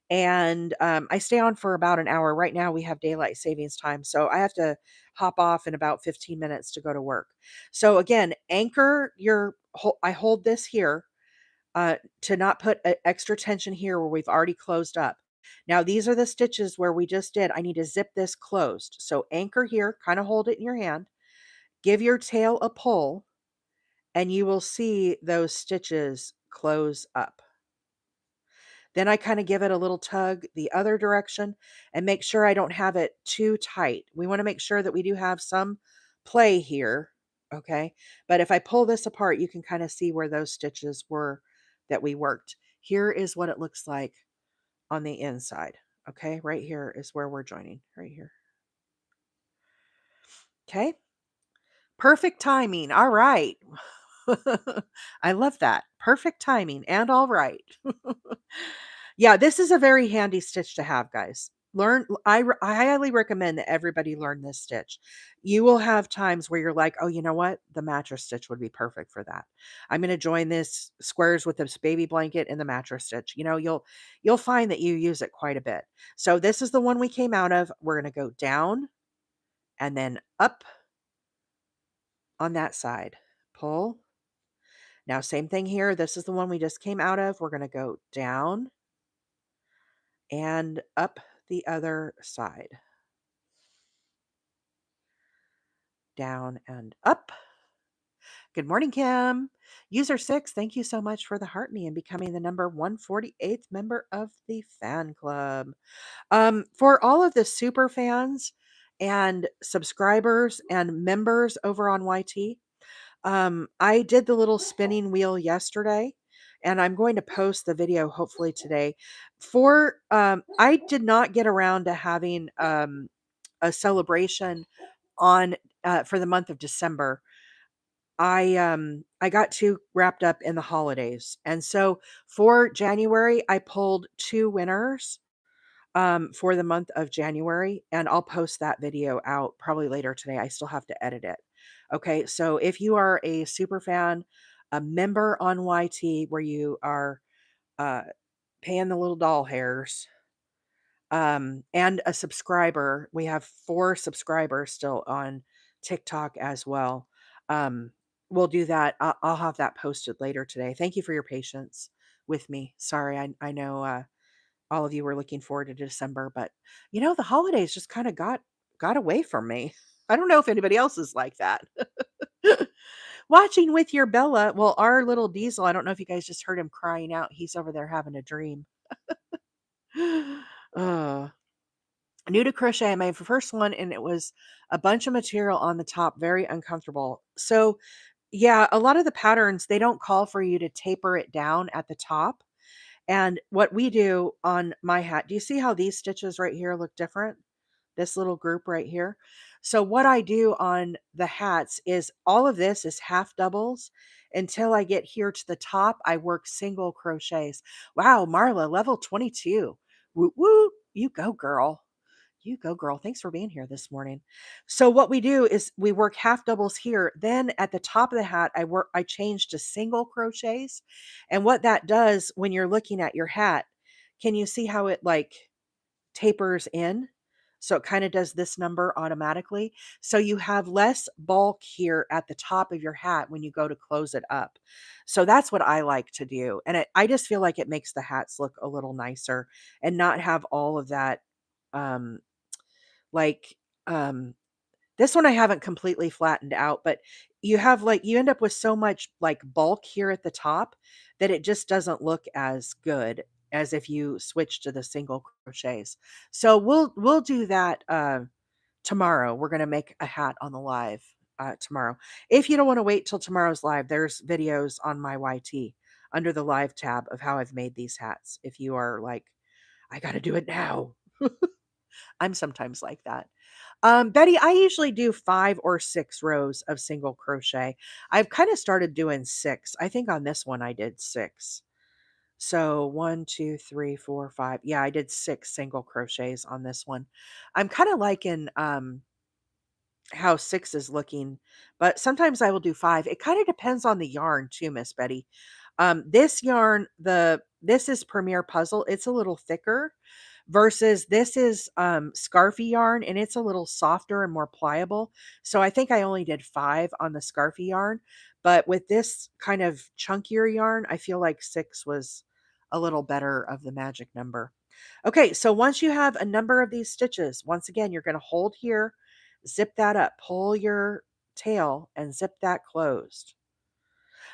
And I stay on for about an hour. Right now we have daylight savings time, so I have to hop off in about 15 minutes to go to work. So again, anchor your. I hold this here to not put extra tension here where we've already closed up. Now, these are the stitches where we just did. I need to zip this closed. So anchor here, kind of hold it in your hand, give your tail a pull, and you will see those stitches close up. Then I kind of give it a little tug the other direction and make sure I don't have it too tight. We want to make sure that we do have some play here. Okay. But if I pull this apart, you can kind of see where those stitches were that we worked. Here is what it looks like on the inside. Okay. Right here is where we're joining right here. Okay. Perfect timing. All right. I love that. Perfect timing and all right. Yeah, this is a very handy stitch to have, guys. I highly recommend that everybody learn this stitch. You will have times where you're like, "Oh, you know what? The mattress stitch would be perfect for that. I'm going to join this squares with this baby blanket and the mattress stitch." You'll find that you use it quite a bit. So this is the one we came out of. We're going to go down and then up on that side. Pull. Now, same thing here. This is the one we just came out of. We're going to go down and up the other side. Down and up. Good morning, Kim. User 6, thank you so much for the heart me and becoming the number 148th member of the fan club. For all of the super fans and subscribers and members over on YT, I did the little spinning wheel yesterday, and I'm going to post the video hopefully today. I did not get around to having a celebration on for the month of December. I got too wrapped up in the holidays, and so for January I pulled two winners for the month of January, and I'll post that video out probably later today. I still have to edit it. Okay, so if you are a super fan, a member on YT where you are uh, paying the little doll hairs, and a subscriber, we have 4 subscribers still on TikTok as well. Um, we'll do that. I'll have that posted later today. Thank you for your patience with me. Sorry, I know all of you were looking forward to December, but the holidays just kind of got away from me. I don't know if anybody else is like that. Watching with your Bella. Well, our little Diesel, I don't know if you guys just heard him crying out. He's over there having a dream. uh, New to crochet, I made the first one and it was a bunch of material on the top, very uncomfortable. So, yeah, a lot of the patterns, they don't call for you to taper it down at the top. And what we do on my hat, do you see how these stitches right here look different? This little group right here. So what I do on the hats is all of this is half doubles until I get here to the top. I work single crochets. Wow, Marla, level 22. Woo woo. You go, girl. You go, girl. Thanks for being here this morning. So what we do is we work half doubles here. Then at the top of the hat, I change to single crochets. And what that does when you're looking at your hat, can you see how it like tapers in? So it kind of does this number automatically. So you have less bulk here at the top of your hat when you go to close it up. So that's what I like to do. And I just feel like it makes the hats look a little nicer and not have all of that um, like, this one I haven't completely flattened out, but you end up with so much like bulk here at the top that it just doesn't look as good as if you switch to the single crochets. So we'll do that tomorrow. We're gonna make a hat on the live tomorrow. If you don't want to wait till tomorrow's live, there's videos on my YT under the live tab of how I've made these hats. If you are like, I gotta do it now. I'm sometimes like that. Betty, I usually do 5 or 6 rows of single crochet. I've kind of started doing 6. I think on this one I did 6. So 1, 2, 3, 4, 5. Yeah, I did 6 single crochets on this one. I'm kind of liking how 6 is looking, but sometimes I will do 5. It kind of depends on the yarn too, Miss Betty. This yarn, this is Premier Puzzle. It's a little thicker versus this is Scarfie yarn and it's a little softer and more pliable. So I think I only did 5 on the Scarfie yarn, but with this kind of chunkier yarn, I feel like 6 was a little better of the magic number. Okay, so once you have a number of these stitches, once again, you're going to hold here, zip that up, pull your tail and zip that closed.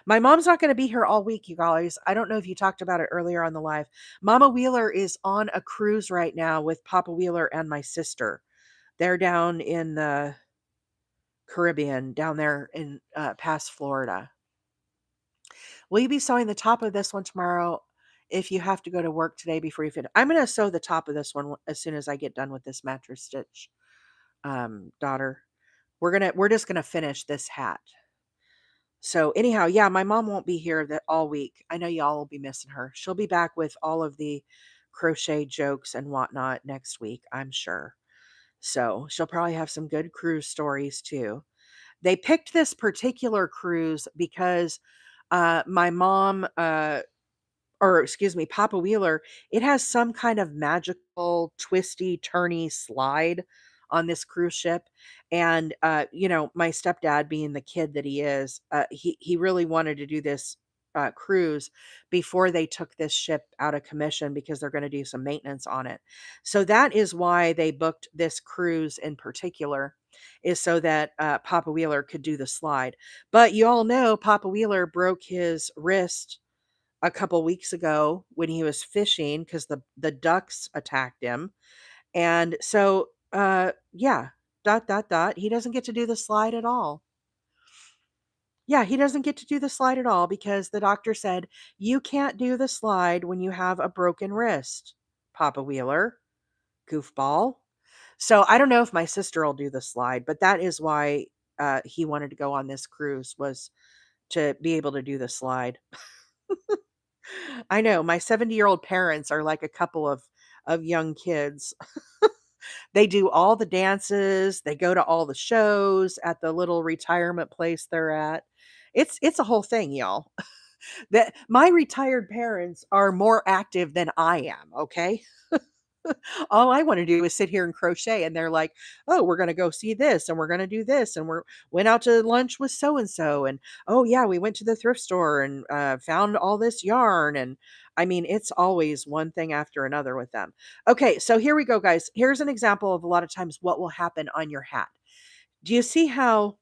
My mom's not going to be here all week, you guys. I don't know if you talked about it earlier on the live. Mama Wheeler is on a cruise right now with Papa Wheeler and my sister. They're down in the Caribbean, down there in past Florida. Will you be sewing the top of this one tomorrow if you have to go to work today before you finish? I'm going to sew the top of this one as soon as I get done with this mattress stitch, daughter. We're just gonna finish this hat. So anyhow, yeah, my mom won't be here all week. I know y'all will be missing her. She'll be back with all of the crochet jokes and whatnot next week, I'm sure. So she'll probably have some good cruise stories too. They picked this particular cruise because my mom or excuse me, Papa Wheeler, it has some kind of magical twisty, turny slide on this cruise ship. And my stepdad, being the kid that he is, he really wanted to do this cruise before they took this ship out of commission because they're going to do some maintenance on it. So that is why they booked this cruise in particular, is so that Papa Wheeler could do the slide. But you all know Papa Wheeler broke his wrist a couple weeks ago when he was fishing because the ducks attacked him. And so yeah, dot dot dot, he doesn't get to do the slide at all. Yeah, he doesn't get to do the slide at all because the doctor said, "You can't do the slide when you have a broken wrist, Papa Wheeler, goofball." So I don't know if my sister will do the slide, but that is why he wanted to go on this cruise, was to be able to do the slide. I know, my 70-year-old parents are like a couple of young kids. They do all the dances, they go to all the shows at the little retirement place they're at. It's a whole thing, y'all. That my retired parents are more active than I am, okay? All I wanna do is sit here and crochet, and they're like, "Oh, we're gonna go see this, and we're gonna do this, and we're went out to lunch with so and so, and oh yeah, we went to the thrift store and found all this yarn." And I mean, it's always one thing after another with them. Okay, so here we go, guys. Here's an example of a lot of times what will happen on your hat. Do you see how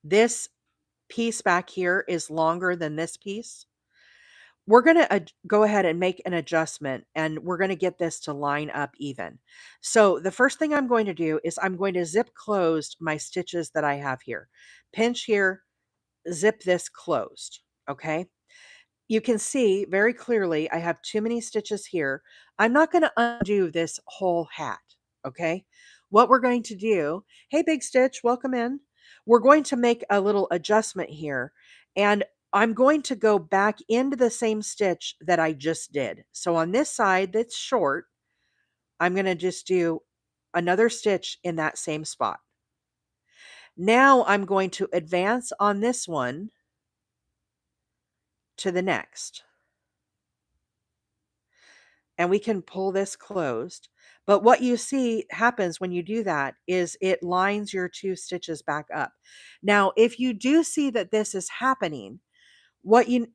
this piece back here is longer than this piece? We're going to go ahead and make an adjustment, and we're going to get this to line up even. So the first thing I'm going to do is I'm going to zip closed my stitches that I have here. Pinch here, zip this closed. Okay. You can see very clearly I have too many stitches here. I'm not going to undo this whole hat. Okay. What we're going to do, hey, Big Stitch, welcome in. We're going to make a little adjustment here, and I'm going to go back into the same stitch that I just did. So on this side that's short, I'm going to just do another stitch in that same spot. Now I'm going to advance on this one to the next, and we can pull this closed. But what you see happens when you do that is it lines your two stitches back up. Now, if you do see that this is happening,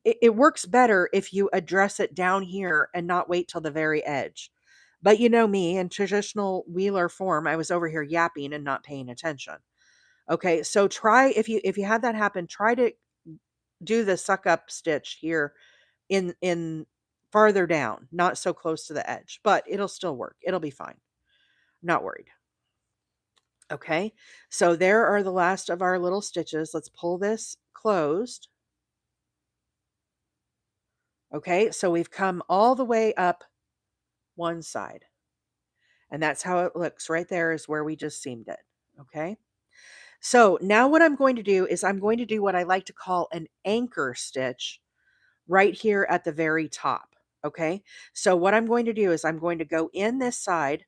it works better if you address it down here and not wait till the very edge. But you know me, in traditional Wheeler form, I was over here yapping and not paying attention. Okay, so try, if you had that happen, try to do the suck up stitch here in farther down, not so close to the edge, but it'll still work. It'll be fine. Not worried. Okay, so there are the last of our little stitches. Let's pull this closed. Okay, so we've come all the way up one side. And that's how it looks. Right there is where we just seamed it. Okay. So now what I'm going to do is I'm going to do what I like to call an anchor stitch right here at the very top. Okay. So what I'm going to do is I'm going to go in this side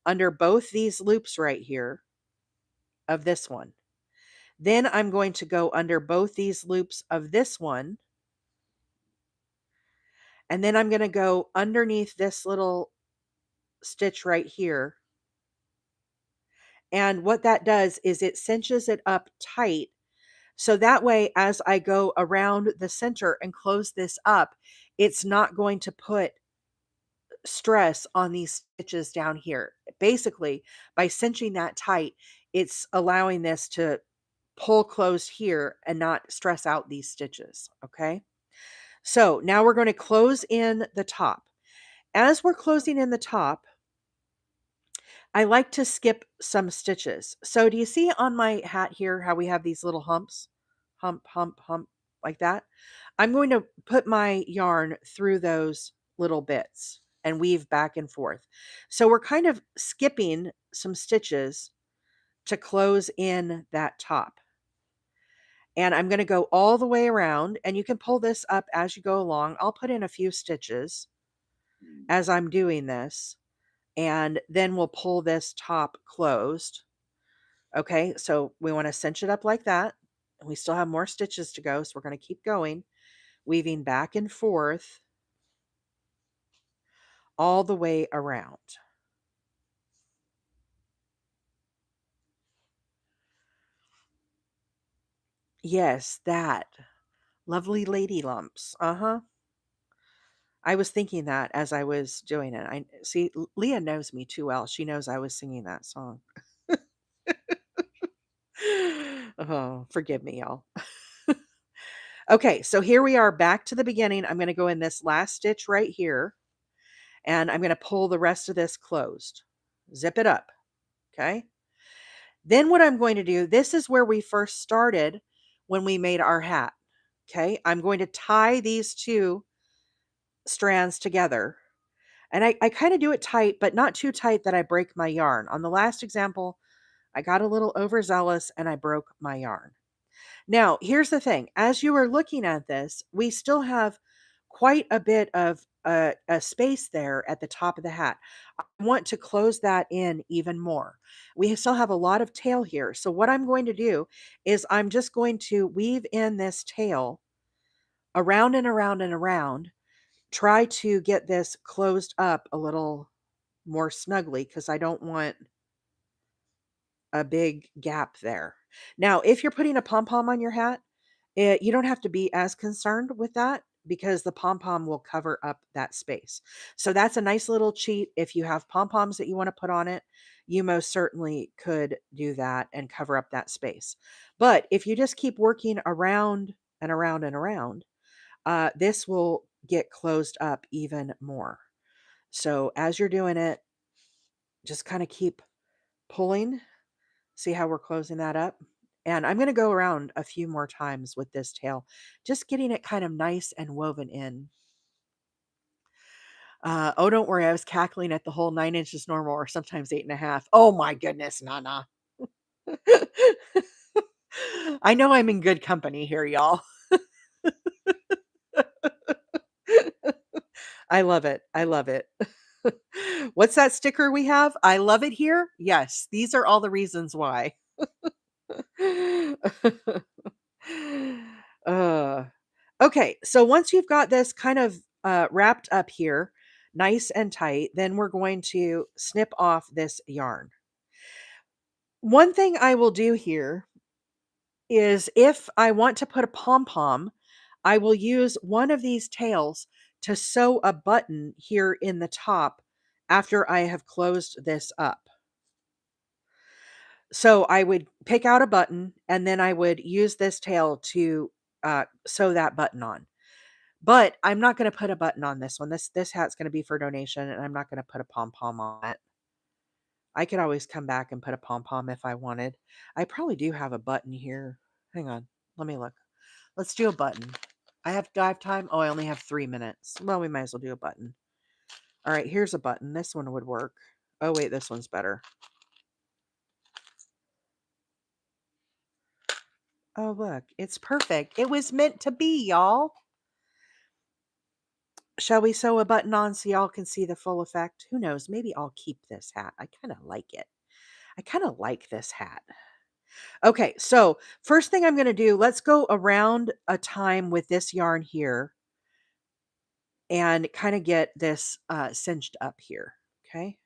under both these loops right here of this one. Then I'm going to go under both these loops of this one. And then I'm going to go underneath this little stitch right here. And what that does is it cinches it up tight. So that way, as I go around the center and close this up, it's not going to put stress on these stitches down here. Basically, by cinching that tight, it's allowing this to pull closed here and not stress out these stitches, okay? So now we're going to close in the top. As we're closing in the top, I like to skip some stitches. So do you see on my hat here how we have these little humps? Hump, hump, hump, like that. I'm going to put my yarn through those little bits and weave back and forth. So we're kind of skipping some stitches to close in that top. And I'm going to go all the way around, and you can pull this up as you go along. I'll put in a few stitches as I'm doing this, and then we'll pull this top closed. Okay, so we want to cinch it up like that. We still have more stitches to go, so we're going to keep going, weaving back and forth all the way around. Yes, that. Lovely lady lumps. Uh-huh. I was thinking that as I was doing it. I see Leah knows me too well. She knows I was singing that song. Oh, forgive me, y'all. Okay, so here we are back to the beginning. I'm going to go in this last stitch right here, and I'm going to pull the rest of this closed. Zip it up. Okay. Then what I'm going to do, this is where we first started when we made our hat. Okay. I'm going to tie these two strands together. And I kind of do it tight, but not too tight that I break my yarn. On the last example, I got a little overzealous and I broke my yarn. Now, here's the thing. As you are looking at this, we still have quite a bit of a space there at the top of the hat. I want to close that in even more. We still have a lot of tail here. So what I'm going to do is I'm just going to weave in this tail around and around and around, try to get this closed up a little more snugly because I don't want a big gap there. Now, if you're putting a pom-pom on your hat, you don't have to be as concerned with that because the pom-pom will cover up that space. So that's a nice little cheat. If you have pom-poms that you want to put on it, you most certainly could do that and cover up that space. But if you just keep working around and around and around, this will get closed up even more. So as you're doing it, just kind of keep pulling. See how we're closing that up? And I'm going to go around a few more times with this tail, just getting it kind of nice and woven in. Oh, don't worry. I was cackling at the whole 9 inches normal or sometimes 8.5. Oh my goodness, Nana. I know I'm in good company here, y'all. I love it. I love it. What's that sticker we have? I love it here. Yes, these are all the reasons why. uh, okay, so once you've got this kind of wrapped up here, nice and tight, then we're going to snip off this yarn. One thing I will do here is if I want to put a pom-pom, I will use one of these tails to sew a button here in the top after I have closed this up. So I would pick out a button and then I would use this tail to sew that button on. But I'm not going to put a button on this one. This hat's going to be for donation, and I'm not going to put a pom-pom on it. I could always come back and put a pom-pom if I wanted. I probably do have a button here. Hang on. Let me look. Let's do a button. Do I have time? Oh, I only have 3 minutes. Well, we might as well do a button. All right, here's a button. This one would work. Oh, wait, this one's better. Oh, look. It's perfect. It was meant to be, y'all. Shall we sew a button on so y'all can see the full effect? Who knows? Maybe I'll keep this hat. I kind of like it. I kind of like this hat. Okay, so first thing I'm going to do, let's go around a time with this yarn here and kind of get this cinched up here. Okay.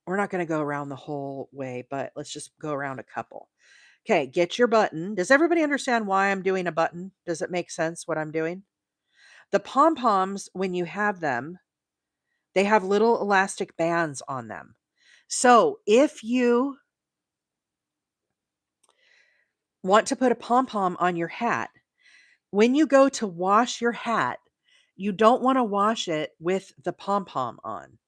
We're not going to go around the whole way, but let's just go around a couple. Okay, get your button. Does everybody understand why I'm doing a button? Does it make sense what I'm doing? The pom-poms, when you have them, they have little elastic bands on them. So if you want to put a pom-pom on your hat, when you go to wash your hat, you don't want to wash it with the pom-pom on.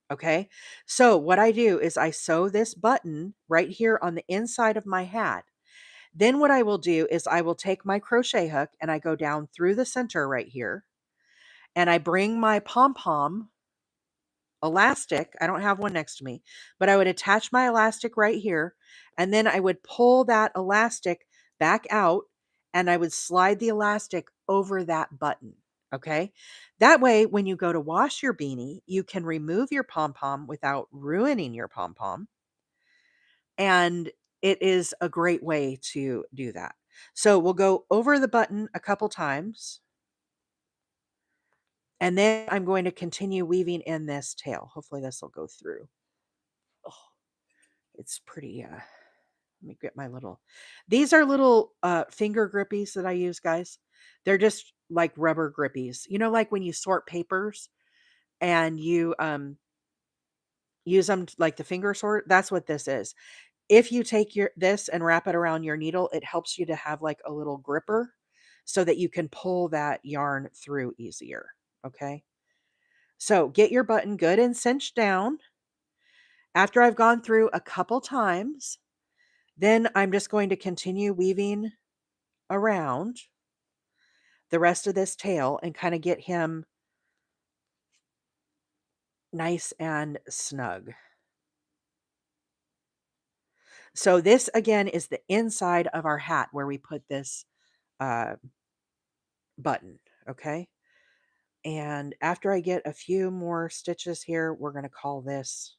Okay. So what I do is I sew this button right here on the inside of my hat. Then what I will do is I will take my crochet hook and I go down through the center right here and I bring my pom-pom elastic. I don't have one next to me, but I would attach my elastic right here and then I would pull that elastic back out and I would slide the elastic over that button. Okay. That way, when you go to wash your beanie, you can remove your pom pom without ruining your pom pom. And it is a great way to do that. So we'll go over the button a couple times. And then I'm going to continue weaving in this tail. Hopefully this will go through. Oh, it's pretty, let me get my little, these are little finger grippies that I use, guys. They're just like rubber grippies. You know, like when you sort papers and you use them like the finger sort, that's what this is. If you take your this and wrap it around your needle, it helps you to have like a little gripper so that you can pull that yarn through easier. Okay. So get your button good and cinched down. After I've gone through a couple times, then I'm just going to continue weaving around the rest of this tail and kind of get him nice and snug. So this again is the inside of our hat where we put this uh, button. Okay. And after I get a few more stitches here, we're going to call this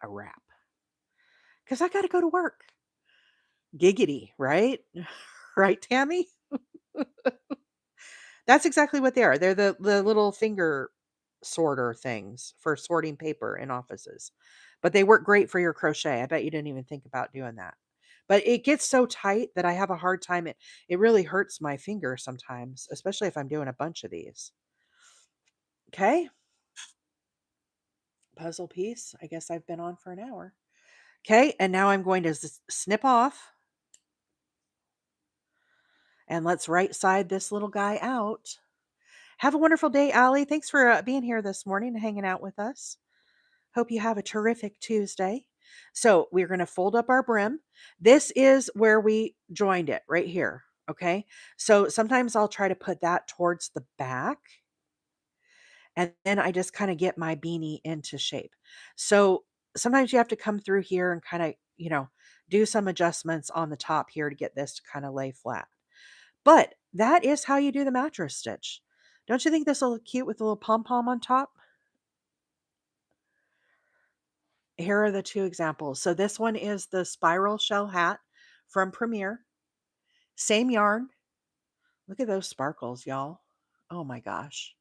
a wrap because I got to go to work. Giggity, right? Right, Tammy? That's exactly what they are. They're the little finger sorter things for sorting paper in offices. But they work great for your crochet. I bet you didn't even think about doing that. But it gets so tight that I have a hard time. It really hurts my finger sometimes, especially if I'm doing a bunch of these. Okay. Puzzle piece. I guess I've been on for an hour. Okay. And now I'm going to snip off. And let's right side this little guy out. Have a wonderful day, Allie. Thanks for being here this morning and hanging out with us. Hope you have a terrific Tuesday. So we're going to fold up our brim. This is where we joined it right here. Okay. So sometimes I'll try to put that towards the back. And then I just kind of get my beanie into shape. So sometimes you have to come through here and kind of, do some adjustments on the top here to get this to kind of lay flat. But that is how you do the mattress stitch. Don't you think this will look cute with a little pom-pom on top? Here are the two examples. So this one is the spiral shell hat from Premier. Same yarn. Look at those sparkles, y'all. Oh my gosh.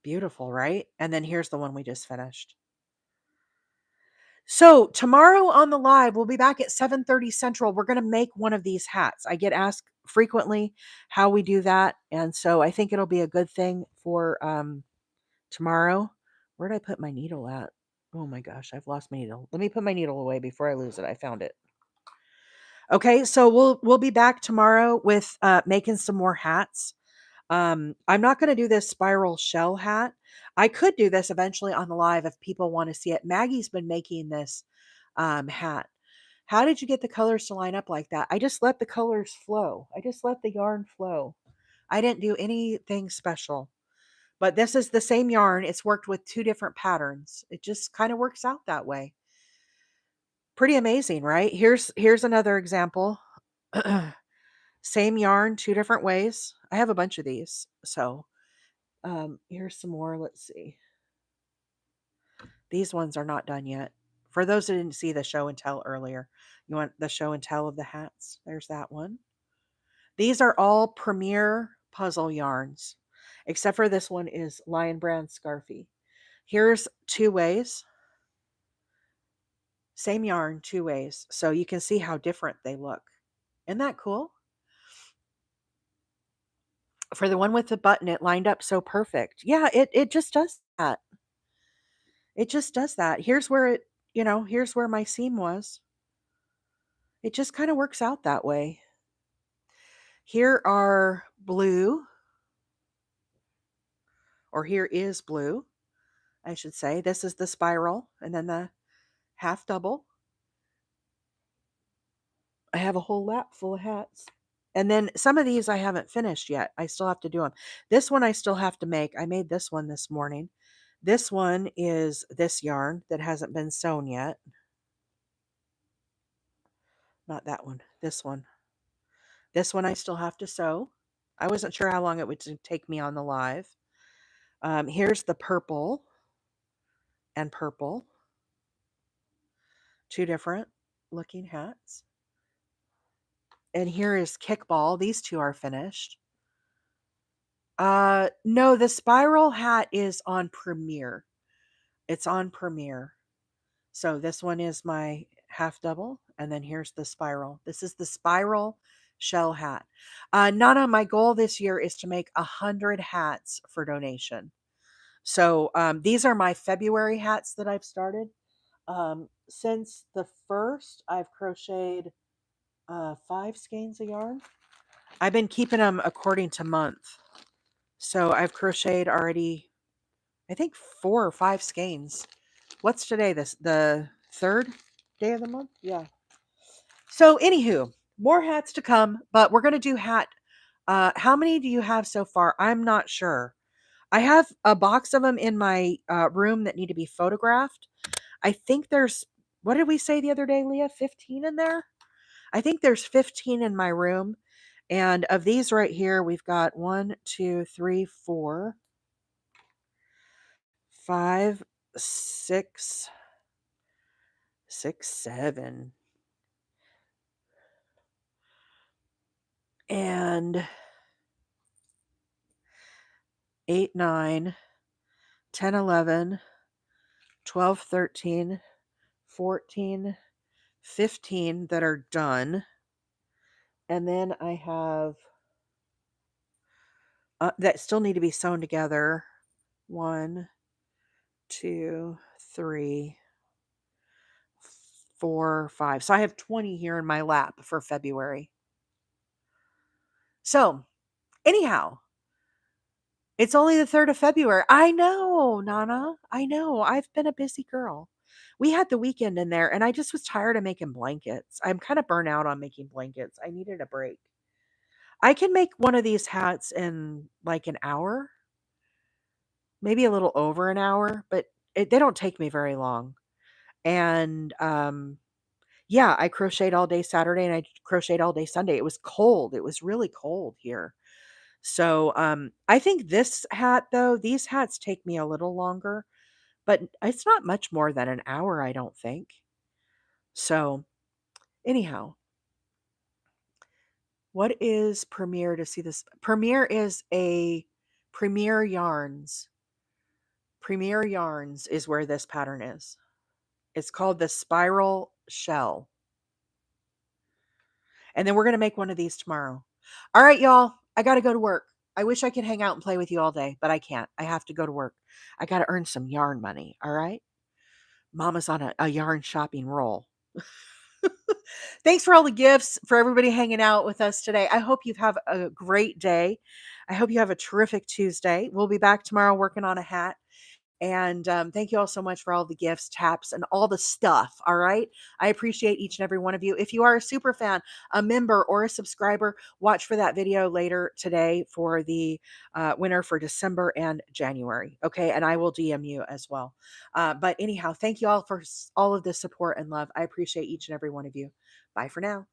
Beautiful, right? And then here's the one we just finished. So tomorrow on the live, we'll be back at 7:30 Central. We're going to make one of these hats. I get asked frequently how we do that. And so I think it'll be a good thing for tomorrow. Where did I put my needle at? Oh my gosh, I've lost my needle. Let me put my needle away before I lose it. I found it. Okay, so we'll be back tomorrow with making some more hats. I'm not going to do this spiral shell hat. I could do this eventually on the live if people want to see it. Maggie's been making this hat. How did you get the colors to line up like that? I just let the colors flow. I just let the yarn flow. I didn't do anything special. But this is the same yarn. It's worked with two different patterns. It just kind of works out that way. Pretty amazing, right? Here's another example. Same yarn, two different ways. I have a bunch of these. So here's some more. Let's see. These ones are not done yet. For those who didn't see the show and tell earlier, you want the show and tell of the hats. There's that one. These are all Premier puzzle yarns, except for this one is Lion Brand Scarfie. Here's two ways. Same yarn, two ways. So you can see how different they look. Isn't that cool? For the one with the button, it lined up so perfect. Yeah, it just does that. It just does that. Here's where it here's where my seam was. It just kind of works out that way. Here are blue, or here is blue, I should say. This is the spiral and then the half double. I have a whole lap full of hats. And then some of these I haven't finished yet. I still have to do them. This one I still have to make. I made this one this morning. This one is this yarn that hasn't been sewn yet. Not that one. This one. This one I still have to sew. I wasn't sure how long it would take me on the live. Here's the purple and purple. Two different looking hats. And here is kickball. These two are finished. No, the spiral hat is on Premiere. It's on Premiere. So this one is my half double, and then here's the spiral. This is the spiral shell hat. Nana, my goal this year is to make 100 hats for donation. So these are my February hats that I've started. Since the first, I've crocheted 5 skeins of yarn. I've been keeping them according to month. So I've crocheted already, I think 4 or 5 skeins. What's today? The third day of the month? Yeah. So anywho, more hats to come, but we're gonna do hat. How many do you have so far? I'm not sure. I have a box of them in my room that need to be photographed. I think there's, what did we say the other day, Leah? 15 in there? I think there's 15 in my room. And of these right here, we've got 1, 2, 3, 4, 5, 6, 6, 7. And 8, 9, 10, 11, 12, 13, 14, 15 that are done. And then I have that still need to be sewn together. 1, 2, 3, 4, 5. So I have 20 here in my lap for February. So, anyhow, it's only the 3rd of February. I know, Nana. I know. I've been a busy girl. We had the weekend in there, and I just was tired of making blankets. I'm kind of burnt out on making blankets. I needed a break. I can make one of these hats in like an hour, maybe a little over an hour, but they don't take me very long. And yeah, I crocheted all day Saturday and I crocheted all day Sunday. It was cold. It was really cold here. So I think this hat, though, these hats take me a little longer, but it's not much more than an hour, I don't think. So, anyhow, what is Premiere to see this? Premiere is a Premiere Yarns. Premiere Yarns is where this pattern is. It's called the Spiral Shell. And then we're going to make one of these tomorrow. All right, y'all. I got to go to work. I wish I could hang out and play with you all day, but I can't. I have to go to work. I got to earn some yarn money. All right. Mama's on a yarn shopping roll. Thanks for all the gifts, for everybody hanging out with us today. I hope you have a great day. I hope you have a terrific Tuesday. We'll be back tomorrow working on a hat. And thank you all so much for all the gifts, taps, and all the stuff. All right. I appreciate each and every one of you. If you are a super fan, a member, or a subscriber, watch for that video later today for the winner for December and January. Okay. And I will DM you as well. But anyhow, thank you all for all of the support and love. I appreciate each and every one of you. Bye for now.